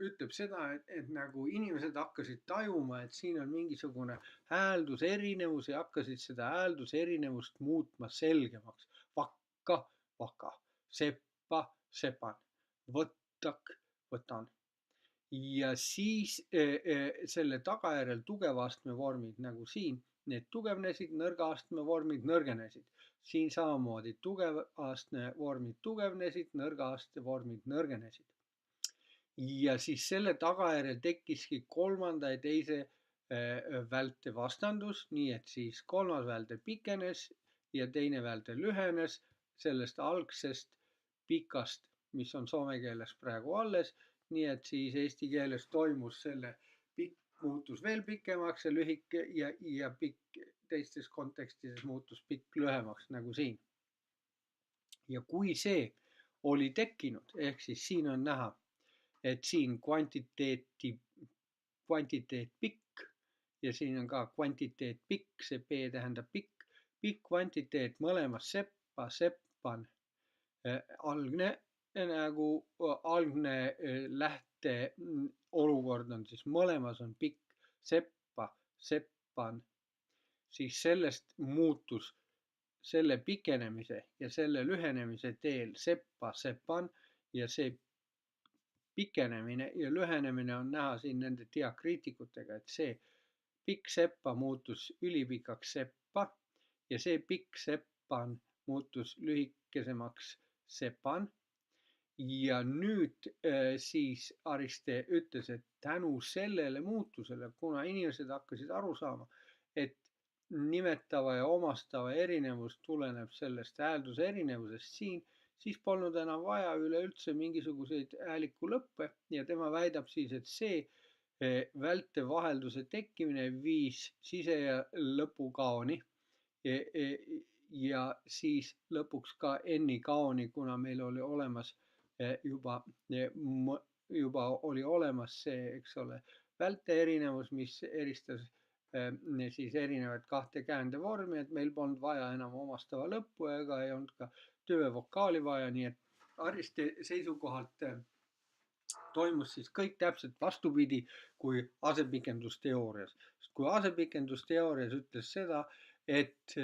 ütleb seda, et nagu inimesed hakkasid tajuma, et siin on mingisugune häälduserinevus ja hakkasid seda häälduserinevust muutma selgemaks. Vakka, vaka, seppa, sepan, võttak, võtan. Ja siis selle tagajärjel tugevastme vormid nagu siin, need tugevnesid, nõrgaastme vormid nõrgenesid. Siin samamoodi tugevastme vormid tugevnesid, nõrgaastme vormid nõrgenesid. Ja siis selle tagajärjel tekkiski kolmanda ja teise välte vastandus, nii et siis kolmas välte pikenes ja teine välte lühenes sellest algsest pikast, mis on soome keeles praegu alles, nii et siis eesti keeles toimus selle pikk muutus veel pikemaks ja lühike ja pikk teistes kontekstides muutus pikk lühemaks nagu siin. Ja kui see oli tekkinud, ehk siis siin on näha, et siin kvantiteet pikk ja siin on ka kvantiteet pikk, see P tähendab pikk, pikk kvantiteet mõlemas seppa, seppan, algne nagu algne lähte olukord on siis mõlemas on pikk, seppa, seppan, siis sellest muutus selle pikenemise ja selle lühenemise teel seppa, seppan ja see pikenemine ja lühenemine on näha siin nende diakriitikutega, et see pikk seppa muutus ülipikaks seppa ja see pikk seppan muutus lühikesemaks sepan. Ja nüüd siis Ariste ütles, et tänu sellele muutusele, kuna inimesed hakkasid aru saama, et nimetava ja omastava erinevus tuleneb sellest häälduse erinevusest siin, siis polnud enam vaja üleüldse mingisuguseid hääliku lõppe ja tema väidab siis, et see vältevahelduse tekkimine viis sise- ja lõpukaoni ja siis lõpuks ka n-i kaoni, kuna meil oli olemas juba oli olemas see, eks ole, välte erinevus, mis eristas siis erinevaid kahte käändevormi, et meil polnud vaja enam omastava lõppu ega ei olnud ka töövokaali vaja, nii et Ariste seisukohalt toimus siis kõik täpselt vastupidi kui asepikendusteoorias. Kui asepikendusteoorias ütles seda, et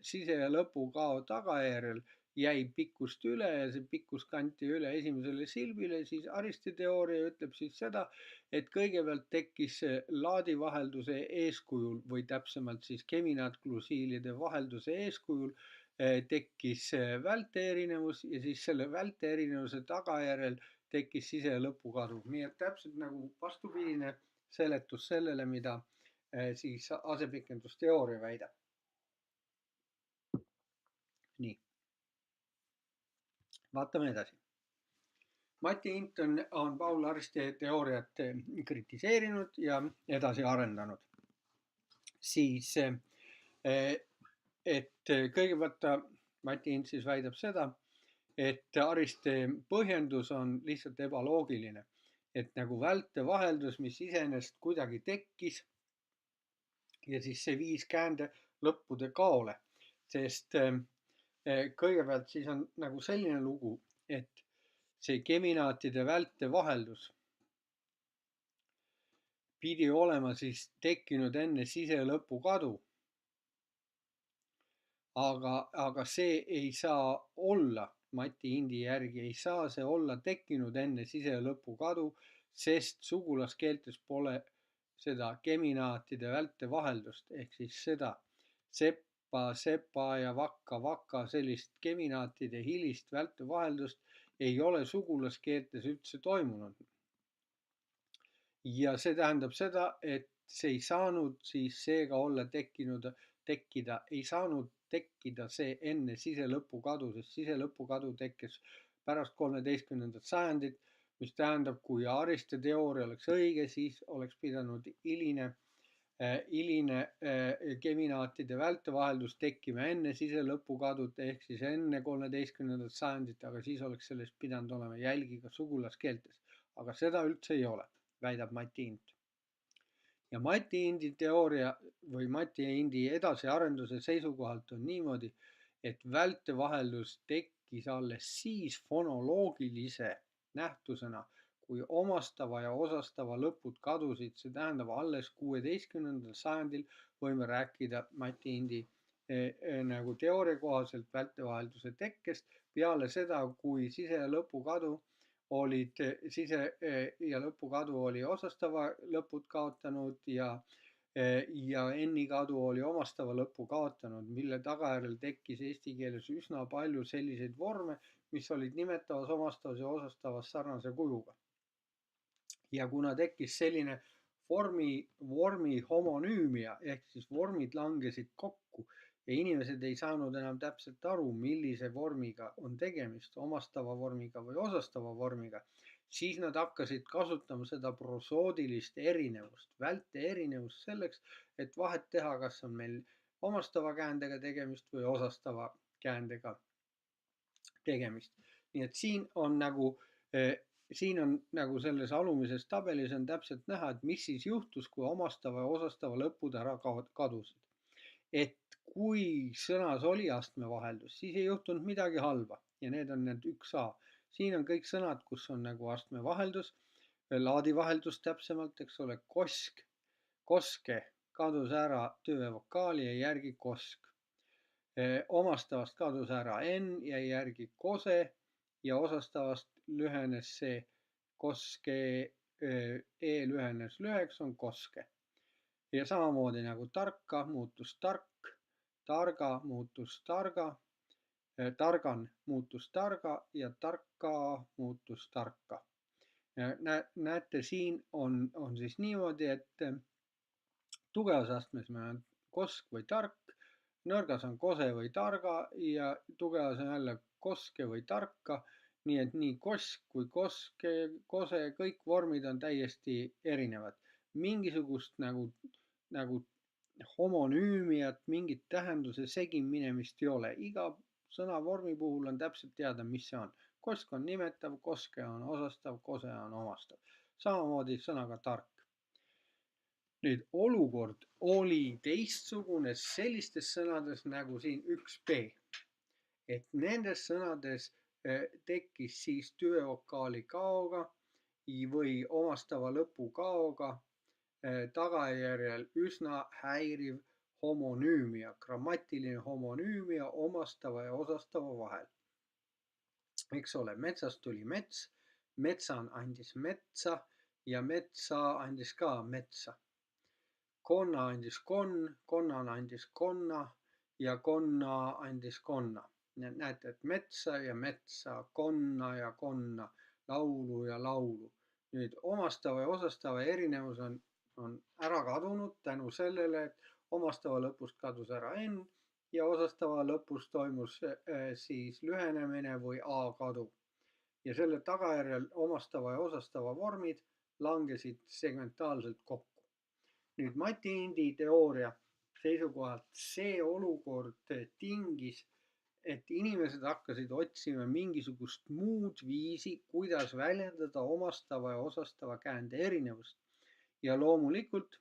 sise- ja lõpukao tagajärjel jäi pikkust üle ja see pikkus kanti üle esimesele silbile, siis Ariste teooria ütleb siis seda, et kõigepealt tekkis laadivahelduse eeskujul või täpsemalt siis geminaatklusiilide vahelduse eeskujul tekkis välteerinevus ja siis selle välteerinevuse tagajärjel tekkis sise- ja lõpukadu. Nii et täpselt nagu vastupidine seletus sellele, mida siis asepikendusteooria väidab. Nii. Vaatame edasi. Mati Hint on Paul Ariste teooriat kritiseerinud ja edasi arendanud. Siis et kõigepealt Mati Hint siis väidab seda, et Ariste põhjendus on lihtsalt ebaloogiline, et nagu vältevaheldus, mis iseenesest kuidagi tekkis ja siis see viis käände lõppude kaole, sest kõigepealt siis on nagu selline lugu, et see geminaatide vältevaheldus pidi olema siis tekkinud enne siselõpu kadu. Aga see ei saa olla, Mati Hindi järgi ei saa see olla tekkinud enne siselõpu kadu, sest sugulaskeeltes pole seda geminaatide vältevaheldust ehk siis seda seppa, sepa ja vakka, vaka sellist geminaatide hilist vältevaheldust ei ole sugulaskeeltes üldse toimunud. Ja see tähendab seda, et see ei saanud siis seega olla tekkida, ei saanud tekkida see enne siselõpu kadu, sest siselõpu kadu tekkis pärast 13. sajandit, mis tähendab, kui Ariste teooria oleks õige, siis oleks pidanud hiline geminaatide vältevaheldus tekkima enne siselõpu kadut ehk siis enne 13. sajandit, aga siis oleks sellest pidanud olema jälgi ka sugulaskeeltes. Aga seda üldse ei ole, väidab Mati Hint. Ja Mati Hindi teooria või Mati Hindi edasiarenduse seisukohalt on niimoodi, et vältevaheldus tekkis alles siis fonoloogilise nähtusena, kui omastava ja osastava lõpud kadusid, see tähendab alles 16. sajandil võime rääkida Mati Hindi nagu teooria kohaselt vältevahelduse tekkest peale seda, kui sise- ja lõpukadu olid ja lõpukadu oli osastava lõpud kaotanud ja N-i kadu oli omastava lõpu kaotanud, mille tagajärjel tekkis eesti keeles üsna palju selliseid vorme, mis olid nimetavas, omastavas ja osastavas sarnase kujuga. Ja kuna tekkis selline vormi homonüümia ehk siis vormid langesid kokku ja inimesed ei saanud enam täpselt aru, millise vormiga on tegemist, omastava vormiga või osastava vormiga, siis nad hakkasid kasutama seda prosoodilist erinevust, välte erinevust selleks, et vahet teha, kas on meil omastava käändega tegemist või osastava käändega tegemist. Nii et siin on nagu selles alumises tabelis on täpselt näha, et mis siis juhtus, kui omastava ja osastava lõpud ära kadusid. Et kui sõnas oli astmevaheldus, siis ei juhtunud midagi halba ja need on need 1A. Siin on kõik sõnad, kus on nagu astmevaheldus, laadivaheldus täpsemalt, eks ole, kosk, koske kadus ära töövokaali ja järgi kosk. Omastavast kadus ära N ja järgi kose ja osastavast lühenes see koske, E lühenes lüheks, on koske. Ja samamoodi nagu tarka muutus tark, targa muutus targa, targan muutus targa ja tarka muutus tarka. Näete, siin on siis niimoodi, et tugevas astmes meil on kosk või tark, nõrgas on kose või targa ja tugevas on jälle koske või tarka. Nii et nii kosk kui koske, kose, kõik vormid on täiesti erinevad. Mingisugust nagu homonüümiat, mingit tähenduse segiminemist ei ole. Iga sõnavormi puhul on täpselt teada, mis see on. Kosk on nimetav, koske on osastav, kose on omastav. Samamoodi sõnaga tark. Nüüd olukord oli teistsugune sellistes sõnades nagu siin 1B. Et nendes sõnades tekkis siis tüvevokaali kaoga või omastava lõpu kaoga tagajärjel üsna häiriv homonüümia, grammatiline homonüümia omastava ja osastava vahel. Eks ole, metsast tuli mets, metsan andis metsa ja metsa andis ka metsa. Konna andis konnan andis konna ja konna andis konna. Näete, et metsa ja metsa, konna ja konna, laulu ja laulu. Nüüd omastava ja osastava erinevus on ära kadunud tänu sellele, et omastava lõpust kadus ära N ja osastava lõpus toimus siis lühenemine või A kadu. Ja selle tagajärjel omastava ja osastava vormid langesid segmentaalselt kokku. Nüüd Mati Hindi teooria seisukohalt see olukord tingis, et inimesed hakkasid otsima mingisugust muud viisi, kuidas väljendada omastava ja osastava käände erinevust. Ja loomulikult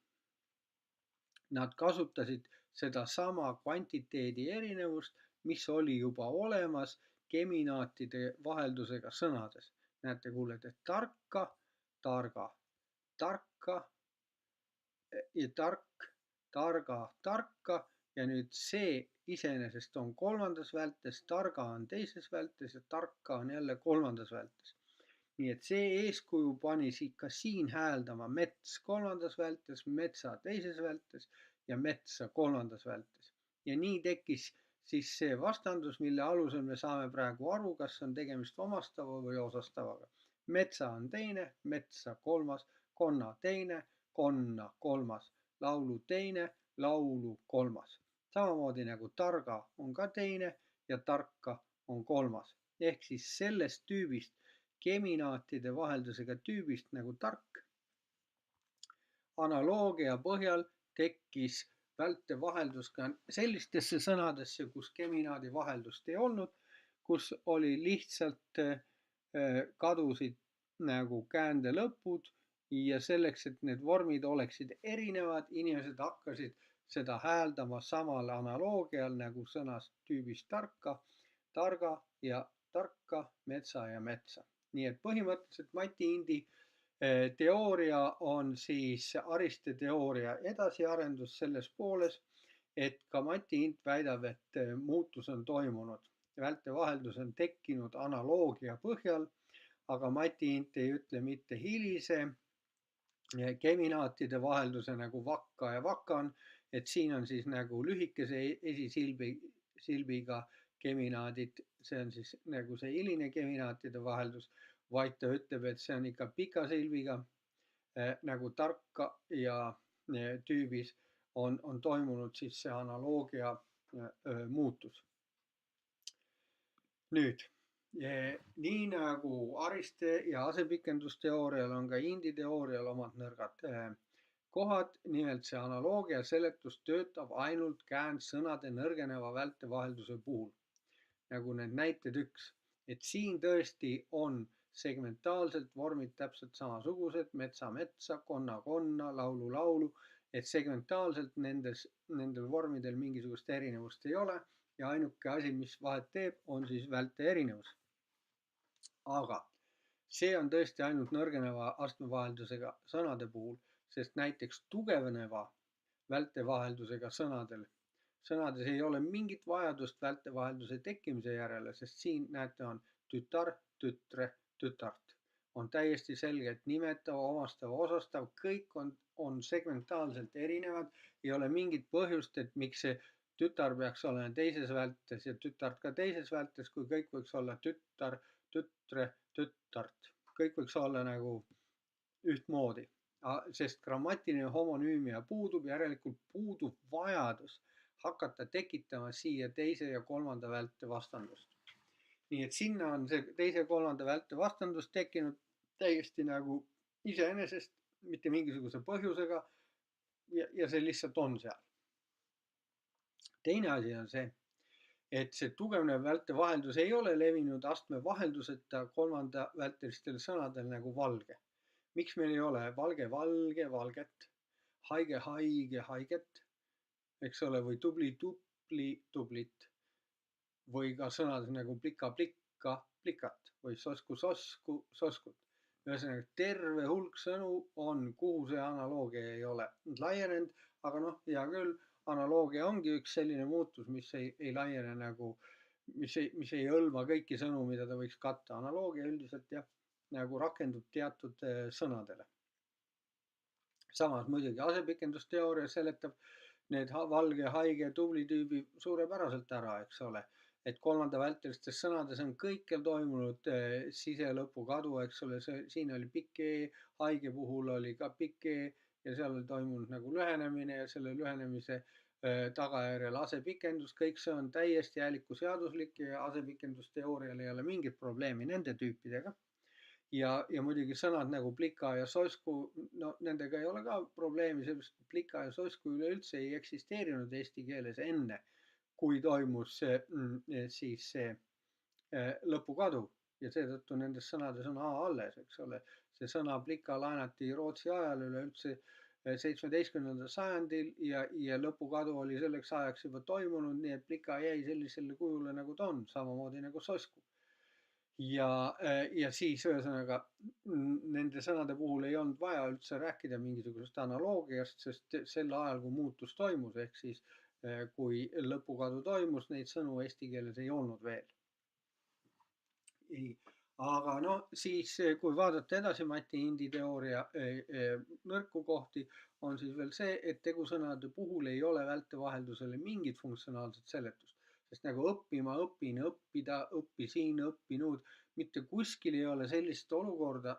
nad kasutasid sedasama kvantiteedi erinevust, mis oli juba olemas geminaatide vaheldusega sõnades. Näete, kuulete tarka, targa, tarka ja tark, targa, tarka ja nüüd see iseenesest on kolmandas vältes, targa on teises vältes ja tarka on jälle kolmandas vältes. Nii et see eeskuju pani ka siin hääldama mets kolmandas vältes, metsa teises vältes ja metsa kolmandas vältes. Ja nii tekkis siis see vastandus, mille alusel me saame praegu aru, kas on tegemist omastava või osastavaga. Metsa on teine, metsa kolmas, konna teine, konna kolmas, laulu teine, laulu kolmas. Samamoodi nagu targa on ka teine ja tarka on kolmas. Ehk siis sellest tüübist, geminaatide vaheldusega tüübist nagu tark, analoogia põhjal tekkis vältevaheldus ka sellistesse sõnadesse, kus geminaadi vaheldust ei olnud, kus oli lihtsalt kadusid nagu käände lõpud ja selleks, et need vormid oleksid erinevad, inimesed hakkasid seda hääldama samal analoogial nagu sõnas tüübis tarka, targa ja tarka, metsa ja metsa. Nii et põhimõtteliselt Mati Indi teooria on siis Ariste teooria edasiarendus selles pooles, et ka Mati Int väidab, et muutus on toimunud. Vältevaheldus on tekkinud analoogia põhjal, aga Mati Int ei ütle mitte hilise geminaatide vahelduse nagu vakka ja vakan, et siin on siis nagu lühikese esisilbiga geminaadid, see on siis nagu see hiline geminaatide vaheldus, vaid ta ütleb, et see on ikka pika silbiga nagu tarka ja tüübis on toimunud siis see analoogia muutus. Nüüd, nii nagu Ariste ja asepikendusteoorial on ka Indi teoorial omad nõrgad kohad, nimelt see analoogia seletus töötab ainult käändsõnade nõrgeneva vältevahelduse puhul. Nagu need näited 1, et siin tõesti on segmentaalselt vormid täpselt samasugused, metsa metsa, konna konna, laulu laulu, et segmentaalselt nendel vormidel mingisugust erinevust ei ole ja ainuke asi, mis vahet teeb, on siis välte erinevus. Aga see on tõesti ainult nõrgeneva astmevaheldusega sõnade puhul, sest näiteks tugevneva vältevaheldusega sõnades ei ole mingit vajadust vältevahelduse tekkimise järele, sest siin näete on tütar, tütre, tütart. On täiesti selge, et nimetav, omastav, osastav, kõik on segmentaalselt erinevad, ei ole mingit põhjust, et miks see tütar peaks olema teises vältes ja tütart ka teises vältes, kui kõik võiks olla tütar, tütre, tütart. Kõik võiks olla nagu ühtmoodi, sest grammatiline homonüümia puudub, järelikult puudub vajadus hakata tekitama siia teise ja kolmanda välte vastandust. Nii et sinna on see teise ja kolmanda välte vastandus tekkinud täiesti nagu iseenesest, mitte mingisuguse põhjusega ja see lihtsalt on seal. Teine asi on see, et see tugevnev vältevaheldus ei ole levinud astmevahelduseta kolmanda vältelistel sõnadel nagu valge. Miks meil ei ole valge, valge, valget, haige, haige, haiget, eks ole, või tubli, tubli, tublit, või ka sõnad nagu plika, plikka, plikat või sosku, sosku, soskut. Ühesõnaga terve hulk sõnu on, kuhu see analoogia ei ole laienenud, aga noh, hea küll, analoogia ongi üks selline muutus, mis ei laiene nagu, mis ei hõlma kõiki sõnu, mida ta võiks katta. Analoogia üldiselt jah, nagu rakendub teatud sõnadele. Samas muidugi asepikendusteooria seletab need valge, haige, tubli tüübi suurepäraselt ära, eks ole. Et kolmanda vältelistes sõnades on kõikjal toimunud siselõpu kadu, eks ole, siin oli pikk E, haige puhul oli ka pikk E ja seal oli toimunud nagu lühenemine ja selle lühenemise tagajärjel asepikendus, kõik see on täiesti hääliku seaduslik ja asepikendusteoorial ei ole mingit probleemi nende tüüpidega. ja muidugi sõnad nagu plika ja sosku, no nendega ei ole ka probleemi, sellepärast plika ja sosku üleüldse ei eksisteerinud eesti keeles enne, kui toimus siis see lõpukadu ja seetõttu nendes sõnades on A alles, eks ole. See sõna plika laenati Rootsi ajal üleüldse 17. sajandil ja lõpukadu oli selleks ajaks juba toimunud, nii et plika jäi sellisele kujule, nagu ta on, samamoodi nagu sosku. Ja siis ühesõnaga nende sõnade puhul ei olnud vaja üldse rääkida mingisugusest analoogiast, sest sel ajal, kui muutus toimus, ehk siis kui lõpukadu toimus, neid sõnu eesti keeles ei olnud veel. Aga no siis, kui vaadata edasi Mati Indi teooria nõrku kohti, on siis veel see, et tegusõnade puhul ei ole vältevaheldusele mingit funktsionaalset seletust. Sest nagu õppima, õpin, õppida, õppisin, õppinud, mitte kuskil ei ole sellist olukorda,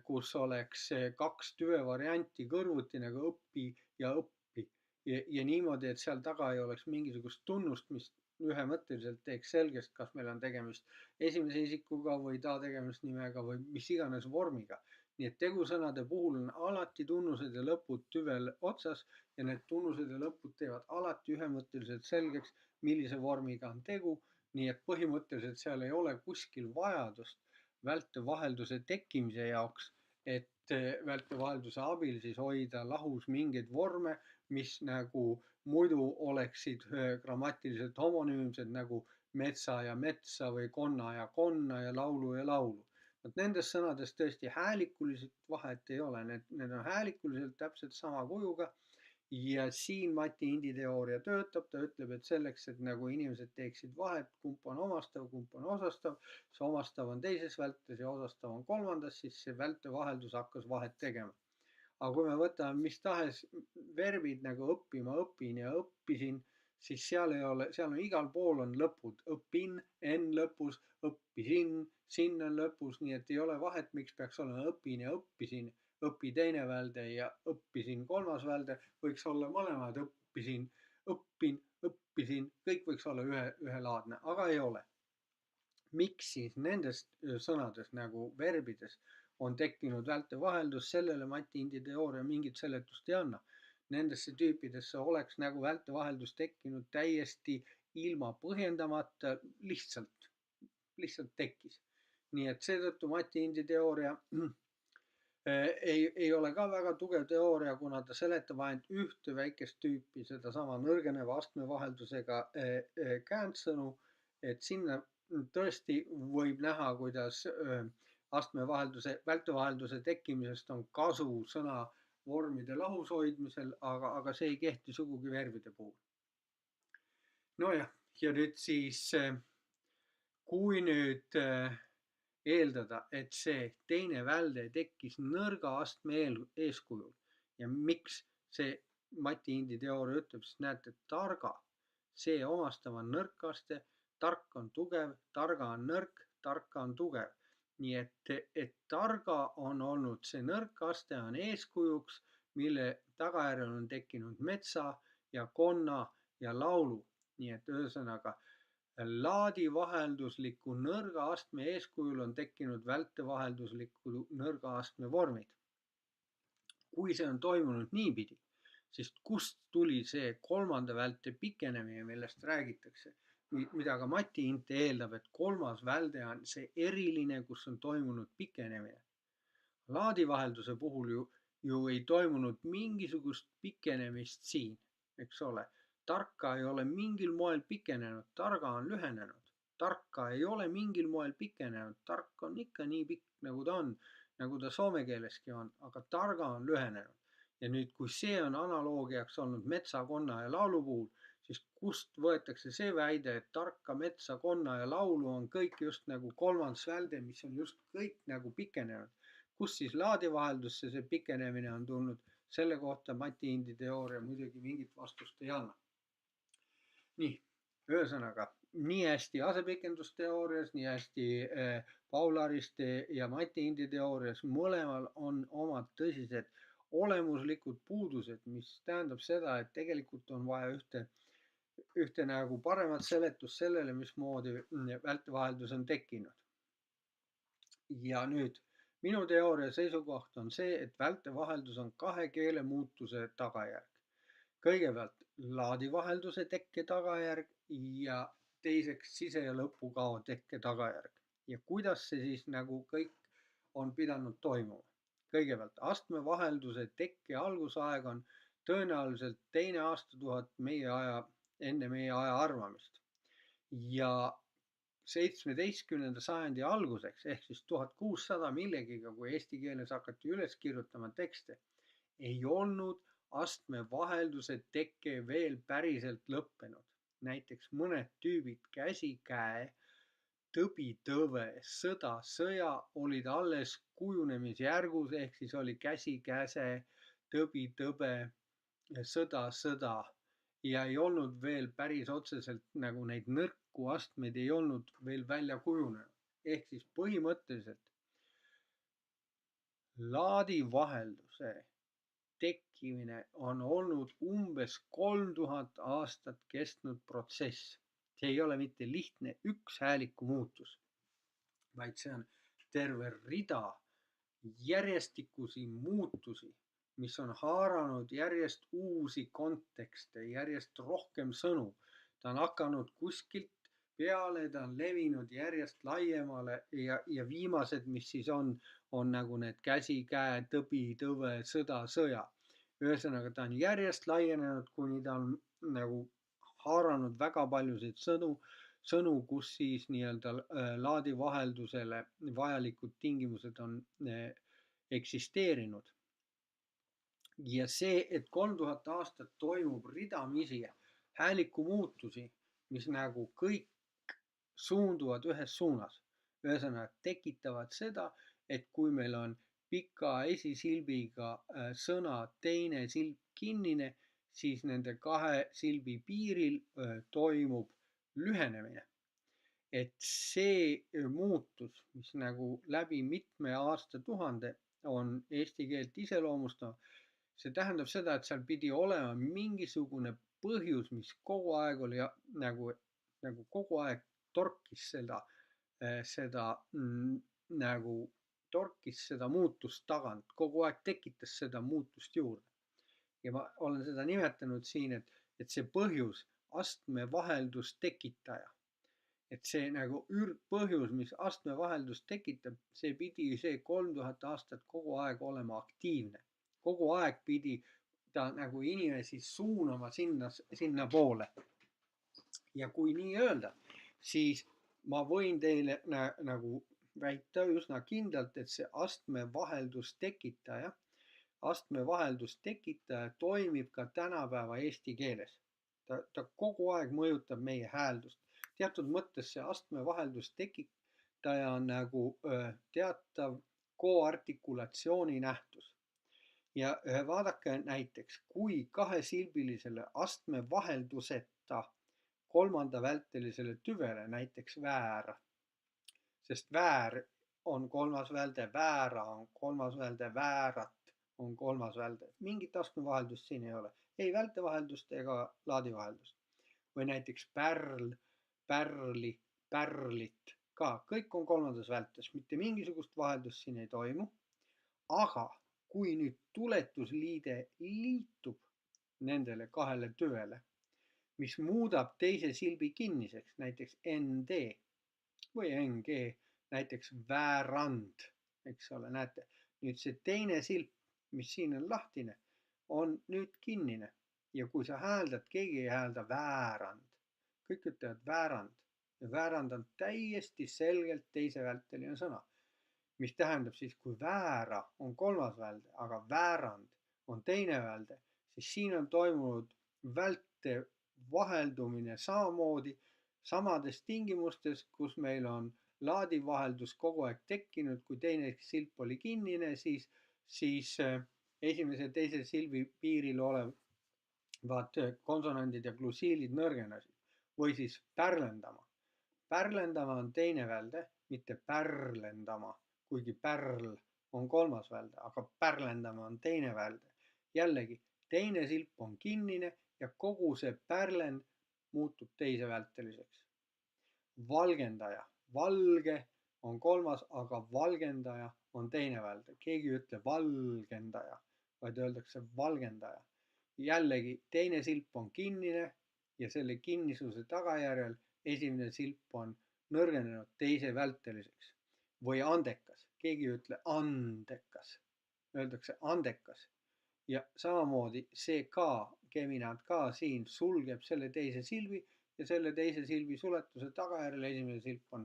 kus oleks kaks tüvevarianti kõrvuti nagu õpi ja õppi. Ja niimoodi, et seal taga ei oleks mingisugust tunnust, mis ühemõtteliselt teeks selgeks, kas meil on tegemist esimese isikuga või ta-tegemisnimega või mis iganes vormiga. Nii et tegusõnade puhul on alati tunnused ja lõpud tüvel otsas ja need tunnused ja lõpud teevad alati ühemõtteliselt selgeks, millise vormiga on tegu. Nii et põhimõtteliselt seal ei ole kuskil vajadust vältevahelduse tekkimise jaoks, et vältevahelduse abil siis hoida lahus mingeid vorme, mis nagu muidu oleksid grammatiliselt homonüümsed nagu metsa ja metsa või konna ja laulu ja laulu. Vot nendes sõnades tõesti häälikuliselt vahet ei ole, need on häälikuliselt täpselt sama kujuga. Ja siin Mati Indi teooria töötab, ta ütleb, et selleks, et nagu inimesed teeksid vahet, kumb on omastav, kumb on osastav, see omastav on teises vältes ja osastav on kolmandas, siis see vältevaheldus hakkas vahet tegema. Aga kui me võtame mis tahes verbid nagu õppima, õpin ja õppisin, siis seal ei ole, seal on igal pool on lõpud, õpin, N lõpus, õppisin, sin on lõpus, nii et ei ole vahet, miks peaks olema õpin ja õppisin, õpi teine välde ja õppisin kolmas välde, võiks olla mõlemad õppisin, õppin, õppisin, kõik võiks olla ühelaadne, aga ei ole. Miks siis nendes sõnades nagu verbides on tekkinud vältevaheldus, sellele Mati Indi teooria mingit seletust ei anna. Nendesse tüüpidesse oleks nagu vältevaheldus tekkinud täiesti ilma põhjendamata, lihtsalt tekkis. Nii et seetõttu Mati Indi teooria ei ole ka väga tugev teooria, kuna ta seletab ainult ühte väikest tüüpi, sedasama nõrgeneva astmevaheldusega käändsõnu, et sinna tõesti võib näha, kuidas astmevahelduse, vältevahelduse tekkimisest on kasu sõna vormide lahus hoidmisel, aga see ei kehti sugugi verbide puhul. Nojah, ja nüüd siis, kui nüüd eeldada, et see teine välde tekkis nõrga astme eeskujul ja miks see Mati Indi teooria ütleb, siis näete, targa, see omastav on nõrk aste, tark on tugev, targa on nõrk, tarka on tugev. Nii et targa on olnud see nõrk aste on eeskujuks, mille tagajärjel on tekkinud metsa ja konna ja laulu. Nii et ühesõnaga laadivaheldusliku nõrga astme eeskujul on tekkinud vältevaheldusliku nõrga astme vormid. Kui see on toimunud niipidi, siis kust tuli see kolmanda välte pikenemine, millest räägitakse, mida ka Mati Int eeldab, et kolmas välde on see eriline, kus on toimunud pikenemine. Laadivahelduse puhul ju ei toimunud mingisugust pikenemist siin, eks ole. Tarka ei ole mingil moel pikenenud, targa on lühenenud. Tarka ei ole mingil moel pikenenud, tark on ikka nii pikk, nagu ta on, nagu ta soome keeleski on, aga targa on lühenenud. Ja nüüd, kui see on analoogiaks olnud metsa, konna ja laulu puhul, siis kust võetakse see väide, et tarka, metsa, konna ja laulu on kõik just nagu kolmandas välde, mis on just kõik nagu pikenenud. Kus siis laadivaheldusse see pikenemine on tulnud, selle kohta Mati Indi teooria muidugi mingit vastust ei anna. Nii, ühesõnaga, nii hästi asepikendusteoorias, nii hästi Paul Ariste ja Mati Indi teoorias mõlemal on omad tõsised olemuslikud puudused, mis tähendab seda, et tegelikult on vaja ühte nagu paremat seletust sellele, mismoodi vältevaheldus on tekkinud. Ja nüüd minu teooria seisukoht on see, et vältevaheldus on kahe keele muutuse tagajärg. Kõigepealt laadivahelduse tekke tagajärg ja teiseks sise- ja lõpukao tekke tagajärg. Ja kuidas see siis nagu kõik on pidanud toimuma? Kõigepealt astmevahelduse tekke algusaeg on tõenäoliselt teine aastatuhat enne meie aja arvamist. Ja 17. sajandi alguseks ehk siis 1600 millegiga, kui eesti keeles hakati üles kirjutama tekste, ei olnud astmevahelduse teke veel päriselt lõppenud. Näiteks mõned tüübid käsikäe, tõbi-tõve, sõda-sõja olid alles kujunemisjärgus ehk siis oli käsi-käse, tõbi-tõbe, sõda-sõda ja ei olnud veel päris otseselt nagu neid nõrku astmeid ei olnud veel välja kujunenud. Ehk siis põhimõtteliselt laadivahelduse tekkimine on olnud umbes 3000 aastat kestnud protsess. See ei ole mitte lihtne üks hääliku muutus, vaid see on terve rida järjestikusi muutusi, mis on haaranud järjest uusi kontekste, järjest rohkem sõnu. Ta on hakanud kuskilt peale, ta on levinud järjest laiemale ja viimased, mis siis on nagu need käsi-käe, tõbi-tõve, sõda-sõja. Ühesõnaga, ta on järjest laienenud, kuni ta on nagu haaranud väga paljusid sõnu, kus siis nii-öelda laadivaheldusele vajalikud tingimused on eksisteerinud. Ja see, et 3000 aastat toimub ridamisi hääliku muutusi, mis nagu kõik suunduvad ühes suunas. Ühesõnaga, tekitavad seda, et kui meil on pika esisilbiga sõna teine silb kinnine, siis nende kahe silbi piiril toimub lühenemine. Et see muutus, mis nagu läbi mitme aastatuhande on eesti keelt iseloomustav, see tähendab seda, et seal pidi olema mingisugune põhjus, mis kogu aeg oli nagu kogu aeg torkis seda muutust tagant, kogu aeg tekitas seda muutust juurde. Ja ma olen seda nimetanud siin, et see põhjus, astmevaheldus tekitaja, et see nagu ürgpõhjus, mis astmevaheldust tekitab, see pidi see 3000 aastat kogu aeg olema aktiivne. Kogu aeg pidi ta nagu inimesi suunama sinna poole. Ja kui nii öelda, siis ma võin teile nagu väita üsna kindlalt, et see astmevaheldus tekitaja toimib ka tänapäeva eesti keeles. Ta kogu aeg mõjutab meie hääldust. Teatud mõttes see astmevaheldus tekitaja on nagu teatav koartikulatsiooni nähtus. Ja vaadake näiteks, kui kahesilbilisele astmevahelduseta kolmandavältelisele tüvele, näiteks väär, sest väär on kolmas välde, väära on kolmas välde, väärat on kolmas välde. Mingit astmevaheldust siin ei ole. Ei vältevaheldust ega laadivaheldust. Või näiteks pärl, pärli, pärlit ka. Kõik on kolmandas vältes. Mitte mingisugust vaheldust siin ei toimu. Aga kui nüüd tuletusliide liitub nendele kahele tüvele, mis muudab teise silbi kinniseks, näiteks nd või ng, näiteks väärand, eks ole, näete. Nüüd see teine silp, mis siin on lahtine, on nüüd kinnine. Ja kui sa hääldad, keegi ei häälda väärand. Kõik ütlevad väärand. Ja väärand on täiesti selgelt teisevälteline sõna. Mis tähendab siis, kui väära on kolmas välde, aga väärand on teine välde, siis siin on toimunud välte vaheldumine samamoodi samades tingimustes, kus meil on laadivaheldus kogu aeg tekkinud, kui teine silp oli kinnine, siis esimese ja teise silbi piiril olevad konsonandid ja glusiilid nõrgenesid. Või siis pärlendama. Pärlendama on teine välde, mitte pärlendama, kuigi pärl on kolmas välde, aga pärlendama on teine välde. Jällegi, teine silp on kinnine ja kogu see pärlend muutub teisevälteliseks. Valgendaja, valge on kolmas, aga valgendaja on teine välde. Keegi ei ütle valgendaja, vaid öeldakse valgendaja. Jällegi teine silp on kinnine ja selle kinnisuse tagajärjel esimene silp on nõrgenenud teise välteliseks või andekas. Keegi ei ütle andekas, öeldakse andekas. Ja samamoodi see ka, geminaat ka siin sulgeb selle teise silbi ja selle teise silbi suletuse tagajärjel esimene silp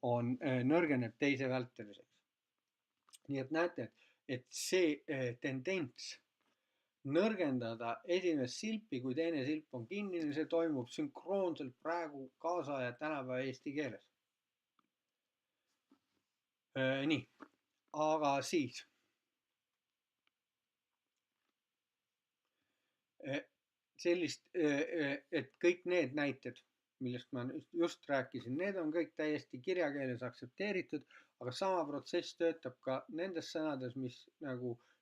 on nõrgeneb teise välteliseks. Nii et näete, et see tendents nõrgendada esimest silpi, kui teine silp on kinnine, see toimub sünkroonselt praegu kaasaja tänapäeva eesti keeles. Nii, aga siis sellist, et kõik need näited, millest ma just rääkisin, need on kõik täiesti kirjakeeles aktsepteeritud, aga sama protsess töötab ka nendes sõnades,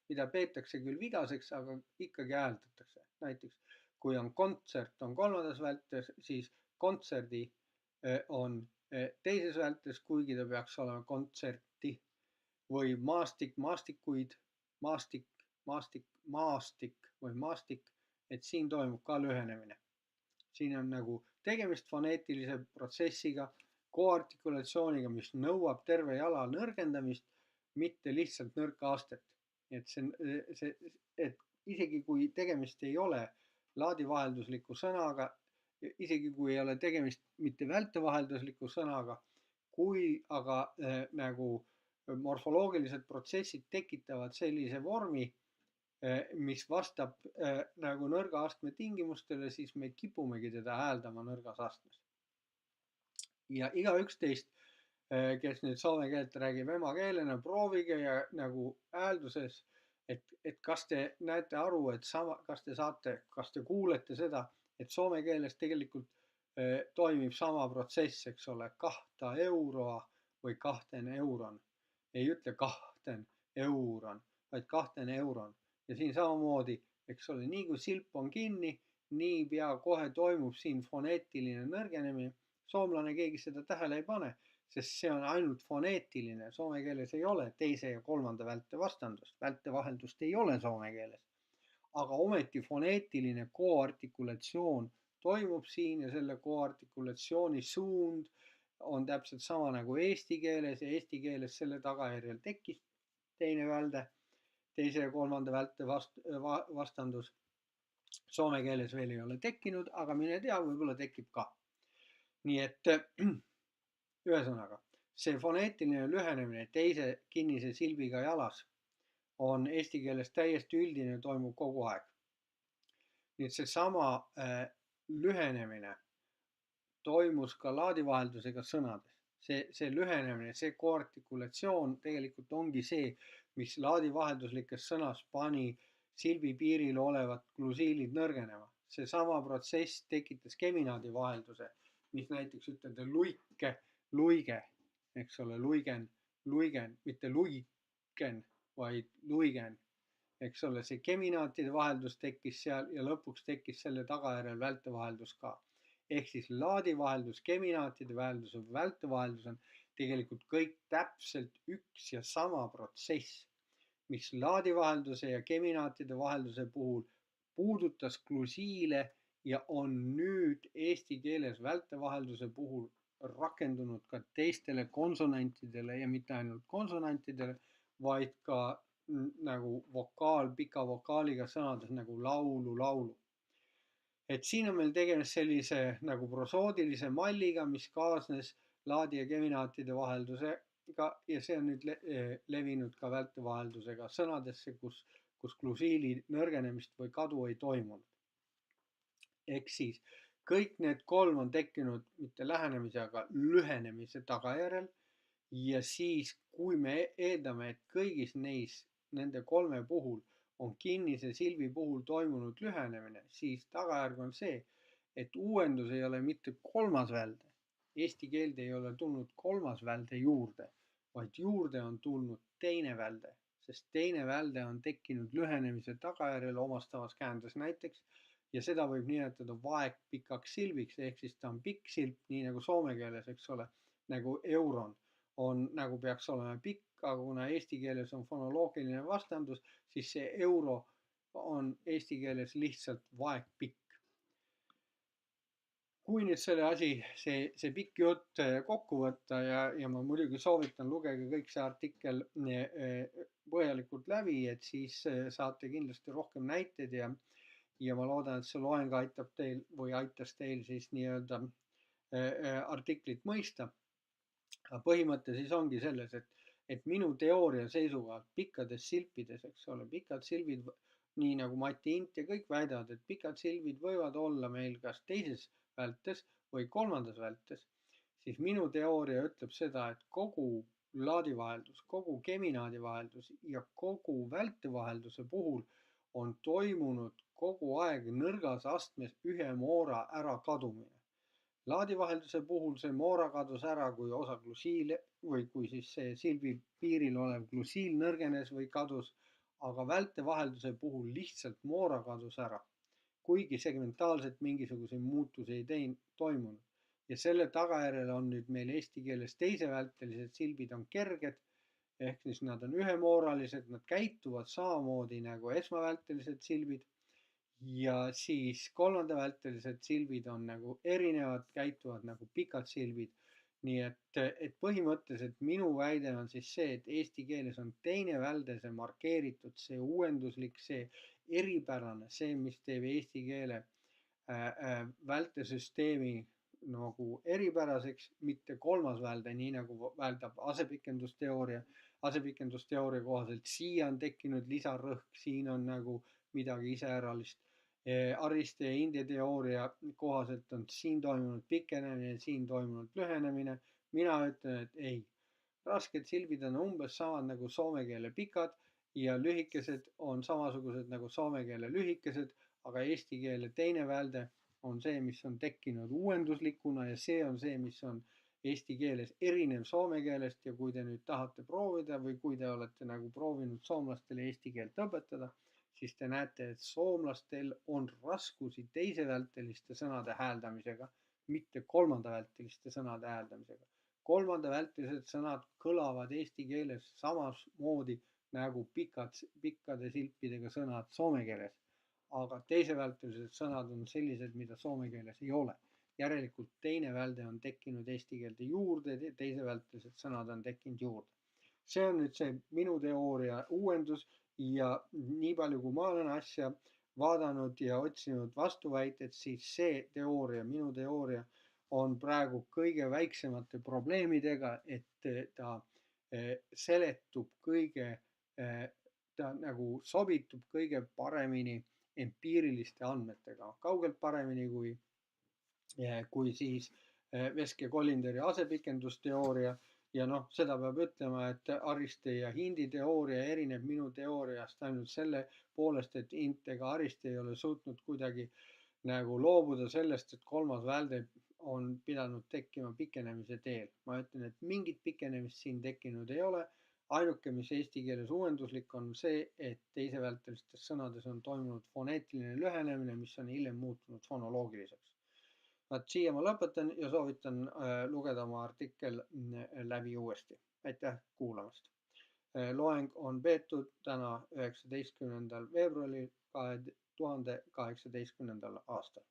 mida peetakse küll vigaseks, aga ikkagi hääldatakse. Näiteks kui on kontsert, on kolmandas vältes, siis kontserdi on teises vältes, kuigi ta peaks olema kontserti, või maastik, maastikuid, maastik, maastik, maastik või maastik, et siin toimub ka lühenemine. Siin on nagu tegemist foneetilise protsessiga, koartikulatsiooniga, mis nõuab terve jala nõrgendamist, mitte lihtsalt nõrka astet. Et isegi kui tegemist ei ole laadivaheldusliku sõnaga, isegi kui ei ole tegemist mitte vältevaheldusliku sõnaga, kui aga nagu morfoloogilised protsessid tekitavad sellise vormi, mis vastab nagu nõrga astme tingimustele, siis me kipumegi teda hääldama nõrgas astmes. Ja igaüks teist, kes nüüd soome keelt räägib emakeelena, proovige ja nagu häälduses, et kas te näete aru, et kas te kuulete seda, et soome keeles tegelikult toimib sama protsess, eks ole, 2 euroa või 2 euron. Ei ütle 2 euron, vaid 2 euron. Ja siin samamoodi, eks ole, nii kui silp on kinni, nii pea kohe toimub siin foneetiline nõrgenemine. Soomlane keegi seda tähele ei pane, sest see on ainult foneetiline. Soome keeles ei ole teise ja kolmanda välte vastandust. Vältevaheldust ei ole soome keeles. Aga ometi foneetiline koartikulatsioon toimub siin ja selle koartikulatsiooni suund on täpselt sama nagu eesti keeles ja eesti keeles selle tagajärjel tekkis teine välde. Teise ja kolmanda välte vastandus. Soome keeles veel ei ole tekkinud, aga mine tea, võib-olla tekib ka. Nii et ühesõnaga, see foneetiline lühenemine teise kinnise silbiga jalas on eesti keeles täiesti üldine, toimub kogu aeg. Nii et see sama lühenemine toimus ka laadivaheldusega sõnades. See lühenemine, see koartikulatsioon tegelikult ongi see, mis laadivahelduslikes sõnas pani silbi piiril olevat glusiilid nõrgenema. See sama protsess tekitas geminaadi vahelduse, mis näiteks ütelda luike, luige, eks ole, luigen, luigen, mitte luiken, vaid luigen. Eks ole, see geminaatide vaheldus tekkis seal ja lõpuks tekkis selle tagajärjel vältevaheldus ka. Ehk siis laadivaheldus, geminaatide vaheldus või vältevaheldus on tegelikult kõik täpselt üks ja sama protsess, mis laadivahelduse ja geminaatide vahelduse puhul puudutas glusiile ja on nüüd eesti keeles vältevahelduse puhul rakendunud ka teistele konsonantidele ja mitte ainult konsonantidele, vaid ka nagu vokaal, pika vokaaliga sõnades nagu laulu, laulu. Et siin on meil tegemist sellise nagu prosoodilise malliga, mis kaasnes laadi ja geminaatide vaheldusega ja see on nüüd levinud ka vältevaheldusega sõnadesse, kus glusiili nõrgenemist või kadu ei toimunud. Ehk siis kõik need 3 on tekkinud mitte lähenemise, aga lühenemise tagajärjel ja siis, kui me eeldame, et kõigis nende 3 puhul on kinnise silbi puhul toimunud lühenemine, siis tagajärg on see, et uuendus ei ole mitte 3. välde. Eesti keelde ei ole tulnud 3. välde juurde, vaid juurde on tulnud teine välde, sest teine välde on tekkinud lühenemise tagajärjel omastavas käändes näiteks ja seda võib nimetada vaegpikaks silbiks, ehk siis ta on pikk silp, nii nagu soome keeles, eks ole, nagu euron on nagu peaks olema pikk, aga kuna eesti keeles on fonoloogiline vastandus, siis see euro on eesti keeles lihtsalt vaegpikk. Kui nüüd see pikk jutt kokku võtta ja ma muidugi soovitan, lugege kõik see artikkel põhjalikult läbi, et siis saate kindlasti rohkem näiteid ja ma loodan, et see loeng aitab teil või aitas teil siis nii-öelda artiklit mõista. Aga põhimõte siis ongi selles, et minu teooria seisukohalt pikkades silpides, eks ole, pikad silbid, nii nagu Mati Int ja kõik väidavad, et pikad silbid võivad olla meil kas teises vältes või kolmandas vältes, siis minu teooria ütleb seda, et kogu laadivaheldus, kogu geminaadivaheldus ja kogu vältevahelduse puhul on toimunud kogu aeg nõrgas astmes ühe moora ärakadumine. Laadivahelduse puhul see moora kadus ära, kui osa glusiile või kui siis see silbi piiril olev glusiil nõrgenes või kadus, aga vältevahelduse puhul lihtsalt moora kadus ära, kuigi segmentaalselt mingisuguseid muutusi ei toimunud. Ja selle tagajärjel on nüüd meil eesti keeles teisevältelised silbid on kerged, ehk siis nad on ühemooralised, nad käituvad samamoodi nagu esmavältelised silbid. Ja siis kolmandavältelised silbid on nagu erinevad, käituvad nagu pikad silbid. Nii et põhimõtteliselt minu väide on siis see, et eesti keeles on teine välde, see markeeritud, see uuenduslik, see eripärane, see, mis teeb eesti keele vältesüsteemi nagu eripäraseks, mitte kolmas välde, nii nagu väldab asepikendusteooria. Asepikendusteooria kohaselt siia on tekkinud lisarõhk, siin on nagu midagi iseäralist. Ariste ja Indi teooria kohaselt on siin toimunud pikenemine, siin toimunud lühenemine. Mina ütlen, et ei. Rasked silbid on umbes samad nagu soome keele pikad ja lühikesed on samasugused nagu soome keele lühikesed, aga eesti keele teine välde on see, mis on tekkinud uuenduslikuna ja see on see, mis on eesti keeles erinev soome keelest ja kui te nüüd tahate proovida või kui te olete nagu proovinud soomlastele eesti keelt õpetada, siis te näete, et soomlastel on raskusi teisevälteliste sõnade hääldamisega, mitte kolmandavälteliste sõnade hääldamisega. Kolmandavältelised sõnad kõlavad eesti keeles samasmoodi nagu pikkade silpidega sõnad soome keeles. Aga teisevältelised sõnad on sellised, mida soome keeles ei ole. Järelikult teine välde on tekkinud eesti keelde juurde, teisevältelised sõnad on tekkinud juurde. See on nüüd see minu teooria uuendus. Ja nii palju, kui ma olen asja vaadanud ja otsinud vastuväited, siis see teooria, minu teooria on praegu kõige väiksemate probleemidega, et ta seletub ta nagu sobitub kõige paremini empiiriliste andmetega, kaugelt paremini kui siis Veske Kollinderi asepikendusteooria. Ja noh, seda peab ütlema, et Ariste ja Hindi teooria erineb minu teooriast ainult selle poolest, et Int ega Ariste ei ole suutnud kuidagi nagu loobuda sellest, et kolmas välde on pidanud tekkima pikenemise teel. Ma ütlen, et mingit pikenemist siin tekkinud ei ole. Ainuke, mis eesti keeles uuenduslik on see, et teisevältelistes sõnades on toimunud foneetiline lühenemine, mis on hiljem muutunud fonoloogiliseks. Siia ma lõpetan ja soovitan lugeda oma artikkel läbi uuesti. Aitäh kuulamast. Loeng on peetud täna 19. veebruaril 2018. aastal.